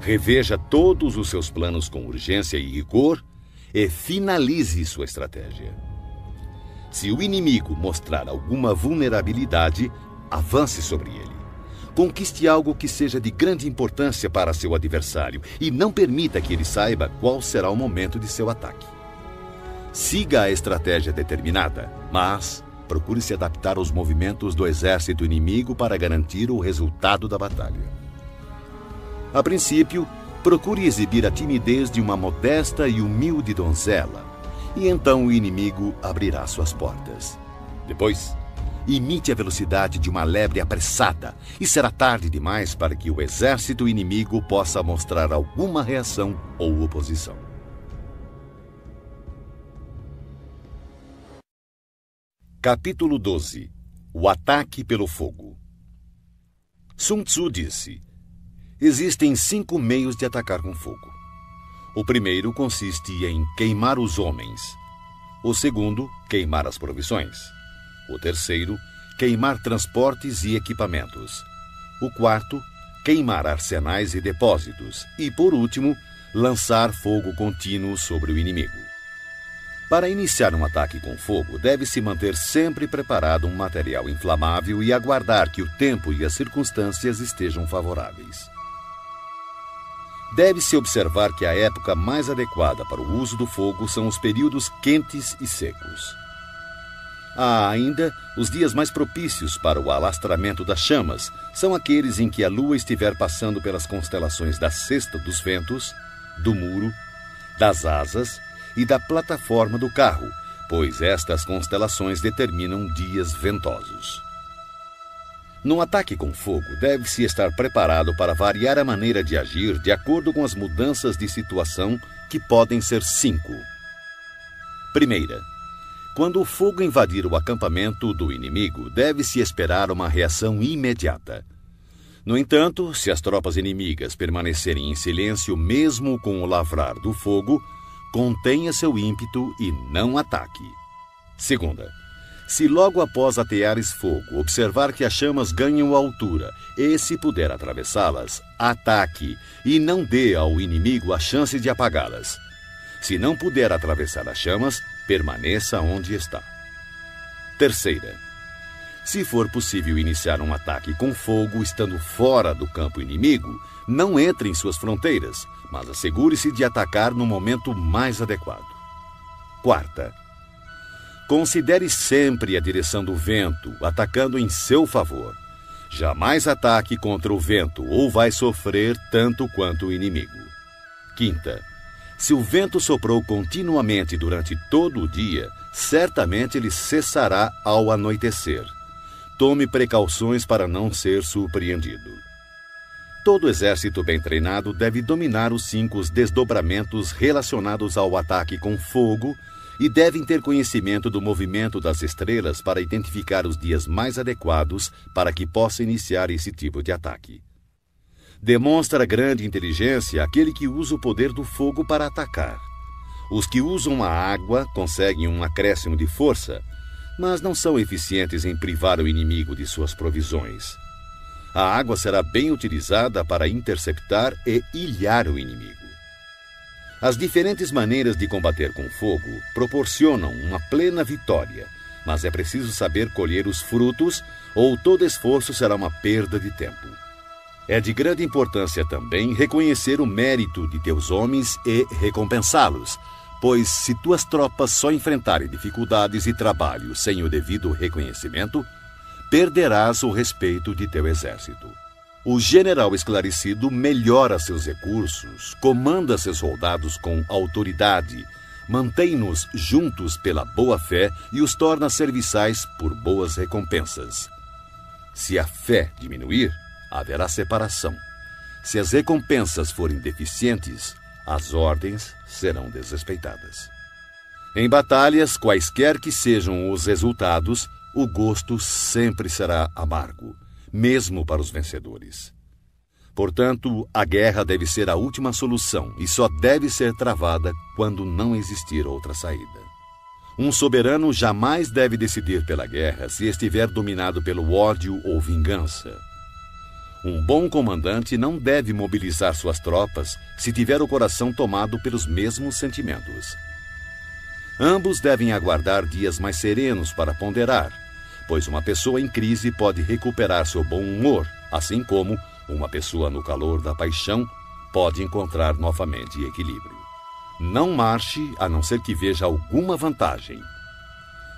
Reveja todos os seus planos com urgência e rigor e finalize sua estratégia. Se o inimigo mostrar alguma vulnerabilidade, avance sobre ele. Conquiste algo que seja de grande importância para seu adversário e não permita que ele saiba qual será o momento de seu ataque. Siga a estratégia determinada, mas procure se adaptar aos movimentos do exército inimigo para garantir o resultado da batalha. A princípio, procure exibir a timidez de uma modesta e humilde donzela, e então o inimigo abrirá suas portas. Depois, Imite a velocidade de uma lebre apressada e será tarde demais para que o exército inimigo possa mostrar alguma reação ou oposição. Capítulo 12. O ataque pelo fogo. Sun Tzu disse: existem 5 meios de atacar com fogo. O primeiro consiste em queimar os homens. O segundo, queimar as provisões. O terceiro, queimar transportes e equipamentos. O quarto, queimar arsenais e depósitos. E, por último, lançar fogo contínuo sobre o inimigo. Para iniciar um ataque com fogo, deve-se manter sempre preparado um material inflamável e aguardar que o tempo e as circunstâncias estejam favoráveis. Deve-se observar que a época mais adequada para o uso do fogo são os períodos quentes e secos. Há ainda os dias mais propícios para o alastramento das chamas, são aqueles em que a lua estiver passando pelas constelações da cesta dos ventos, do muro, das asas e da plataforma do carro, pois estas constelações determinam dias ventosos. No ataque com fogo, deve-se estar preparado para variar a maneira de agir de acordo com as mudanças de situação, que podem ser 5. Primeira, quando o fogo invadir o acampamento do inimigo, deve-se esperar uma reação imediata. No entanto, se as tropas inimigas permanecerem em silêncio mesmo com o lavrar do fogo, contenha seu ímpeto e não ataque. Segunda, se logo após ateares fogo observar que as chamas ganham altura e, se puder atravessá-las, ataque e não dê ao inimigo a chance de apagá-las. Se não puder atravessar as chamas, permaneça onde está. Terceira, se for possível iniciar um ataque com fogo estando fora do campo inimigo, não entre em suas fronteiras, mas assegure-se de atacar no momento mais adequado. Quarta, considere sempre a direção do vento, atacando em seu favor. Jamais ataque contra o vento ou vai sofrer tanto quanto o inimigo. Quinta, se o vento soprou continuamente durante todo o dia, certamente ele cessará ao anoitecer. Tome precauções para não ser surpreendido. Todo exército bem treinado deve dominar os 5 desdobramentos relacionados ao ataque com fogo e devem ter conhecimento do movimento das estrelas para identificar os dias mais adequados para que possa iniciar esse tipo de ataque. Demonstra grande inteligência aquele que usa o poder do fogo para atacar. Os que usam a água conseguem um acréscimo de força, mas não são eficientes em privar o inimigo de suas provisões. A água será bem utilizada para interceptar e ilhar o inimigo. As diferentes maneiras de combater com fogo proporcionam uma plena vitória, mas é preciso saber colher os frutos ou todo esforço será uma perda de tempo. É de grande importância também reconhecer o mérito de teus homens e recompensá-los, pois se tuas tropas só enfrentarem dificuldades e trabalho sem o devido reconhecimento, perderás o respeito de teu exército. O general esclarecido melhora seus recursos, comanda seus soldados com autoridade, mantém-nos juntos pela boa-fé e os torna serviçais por boas recompensas. Se a fé diminuir, haverá separação. Se as recompensas forem deficientes, as ordens serão desrespeitadas. Em batalhas, quaisquer que sejam os resultados, o gosto sempre será amargo, mesmo para os vencedores. Portanto, a guerra deve ser a última solução e só deve ser travada quando não existir outra saída. Um soberano jamais deve decidir pela guerra se estiver dominado pelo ódio ou vingança. Um bom comandante não deve mobilizar suas tropas se tiver o coração tomado pelos mesmos sentimentos. Ambos devem aguardar dias mais serenos para ponderar, pois uma pessoa em crise pode recuperar seu bom humor, assim como uma pessoa no calor da paixão pode encontrar novamente equilíbrio. Não marche a não ser que veja alguma vantagem.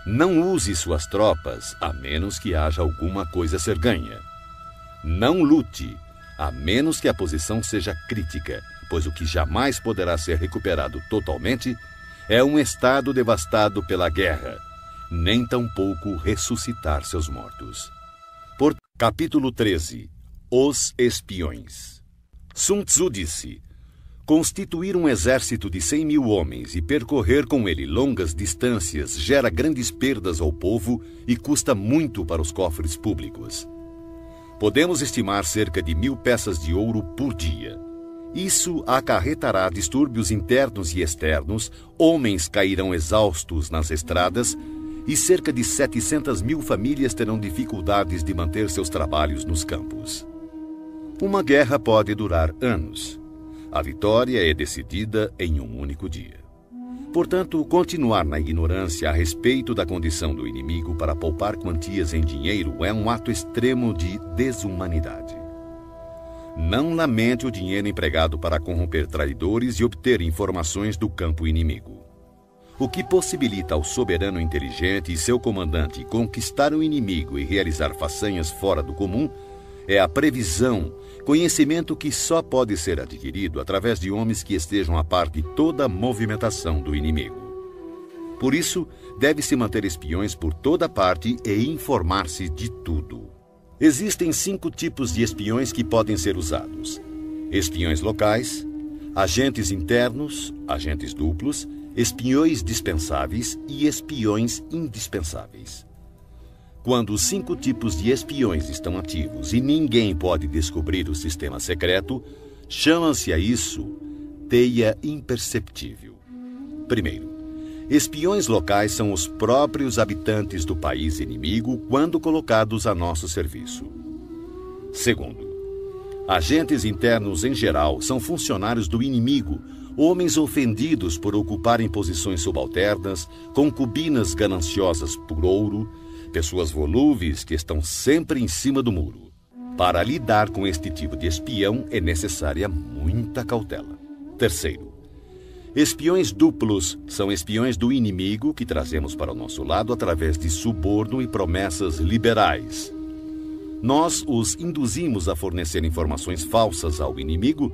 Não use suas tropas a menos que haja alguma coisa a ser ganha. Não lute, a menos que a posição seja crítica, pois o que jamais poderá ser recuperado totalmente é um estado devastado pela guerra. nem tampouco ressuscitar seus mortos. Capítulo 13. Os espiões. Sun Tzu disse: constituir um exército de 100.000 homens e percorrer com ele longas distâncias gera grandes perdas ao povo e custa muito para os cofres públicos. Podemos estimar cerca de 1.000 peças de ouro por dia. Isso acarretará distúrbios internos e externos, homens cairão exaustos nas estradas e cerca de 700.000 famílias terão dificuldades de manter seus trabalhos nos campos. Uma guerra pode durar anos. A vitória é decidida em um único dia. Portanto, continuar na ignorância a respeito da condição do inimigo para poupar quantias em dinheiro é um ato extremo de desumanidade. Não lamente o dinheiro empregado para corromper traidores e obter informações do campo inimigo. O que possibilita ao soberano inteligente e seu comandante conquistar o inimigo e realizar façanhas fora do comum é a previsão, conhecimento que só pode ser adquirido através de homens que estejam a par de toda a movimentação do inimigo. Por isso, deve-se manter espiões por toda parte e informar-se de tudo. Existem 5 tipos de espiões que podem ser usados: espiões locais, agentes internos, agentes duplos, espiões dispensáveis e espiões indispensáveis. Quando os 5 tipos de espiões estão ativos e ninguém pode descobrir o sistema secreto, chama-se a isso teia imperceptível. Primeiro, espiões locais são os próprios habitantes do país inimigo quando colocados a nosso serviço. Segundo, agentes internos em geral são funcionários do inimigo, homens ofendidos por ocuparem posições subalternas, concubinas gananciosas por ouro, pessoas volúveis que estão sempre em cima do muro. Para lidar com este tipo de espião é necessária muita cautela. Terceiro, espiões duplos são espiões do inimigo que trazemos para o nosso lado através de suborno e promessas liberais. Nós os induzimos a fornecer informações falsas ao inimigo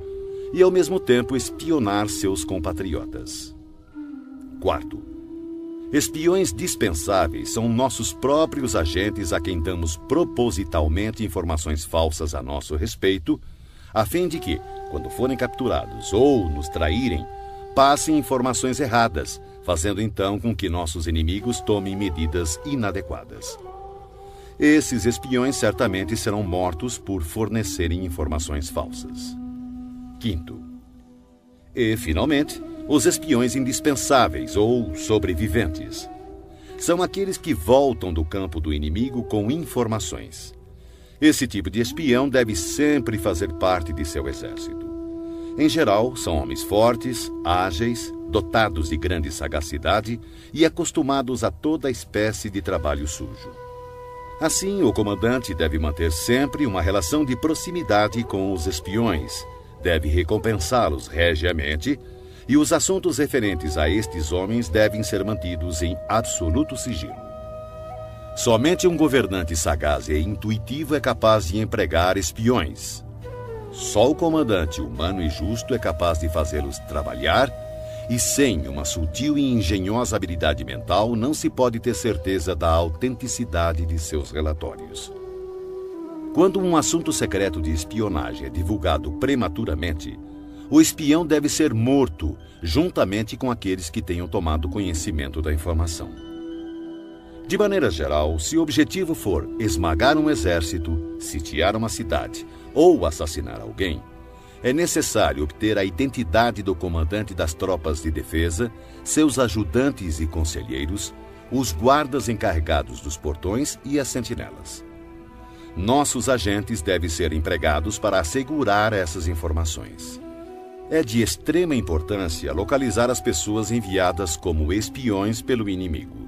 e, ao mesmo tempo, espionar seus compatriotas. Quarto, espiões dispensáveis são nossos próprios agentes a quem damos propositalmente informações falsas a nosso respeito, a fim de que, quando forem capturados ou nos traírem, passem informações erradas, fazendo então com que nossos inimigos tomem medidas inadequadas. Esses espiões certamente serão mortos por fornecerem informações falsas. Quinto, e, finalmente, os espiões indispensáveis ou sobreviventes. São aqueles que voltam do campo do inimigo com informações. Esse tipo de espião deve sempre fazer parte de seu exército. Em geral, são homens fortes, ágeis, dotados de grande sagacidade e acostumados a toda espécie de trabalho sujo. Assim, o comandante deve manter sempre uma relação de proximidade com os espiões, deve recompensá-los regiamente, e os assuntos referentes a estes homens devem ser mantidos em absoluto sigilo. Somente um governante sagaz e intuitivo é capaz de empregar espiões. Só o comandante humano e justo é capaz de fazê-los trabalhar, e sem uma sutil e engenhosa habilidade mental não se pode ter certeza da autenticidade de seus relatórios. Quando um assunto secreto de espionagem é divulgado prematuramente, o espião deve ser morto, juntamente com aqueles que tenham tomado conhecimento da informação. De maneira geral, se o objetivo for esmagar um exército, sitiar uma cidade ou assassinar alguém, é necessário obter a identidade do comandante das tropas de defesa, seus ajudantes e conselheiros, os guardas encarregados dos portões e as sentinelas. Nossos agentes devem ser empregados para assegurar essas informações. É de extrema importância localizar as pessoas enviadas como espiões pelo inimigo.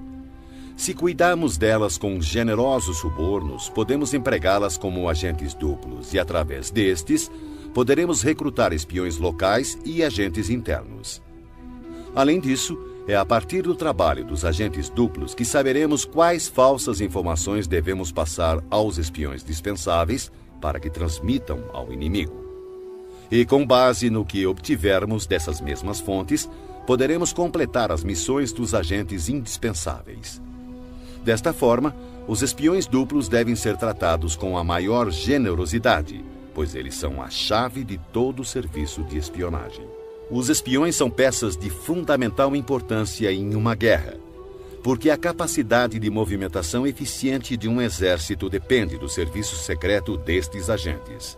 Se cuidarmos delas com generosos subornos, podemos empregá-las como agentes duplos e, através destes, poderemos recrutar espiões locais e agentes internos. Além disso, é a partir do trabalho dos agentes duplos que saberemos quais falsas informações devemos passar aos espiões dispensáveis para que transmitam ao inimigo. E com base no que obtivermos dessas mesmas fontes, poderemos completar as missões dos agentes indispensáveis. Desta forma, os espiões duplos devem ser tratados com a maior generosidade, pois eles são a chave de todo o serviço de espionagem. Os espiões são peças de fundamental importância em uma guerra, porque a capacidade de movimentação eficiente de um exército depende do serviço secreto destes agentes.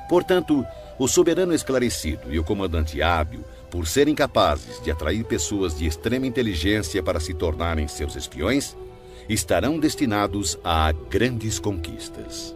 Portanto, o soberano esclarecido e o comandante hábil, por serem capazes de atrair pessoas de extrema inteligência para se tornarem seus espiões, estarão destinados a grandes conquistas.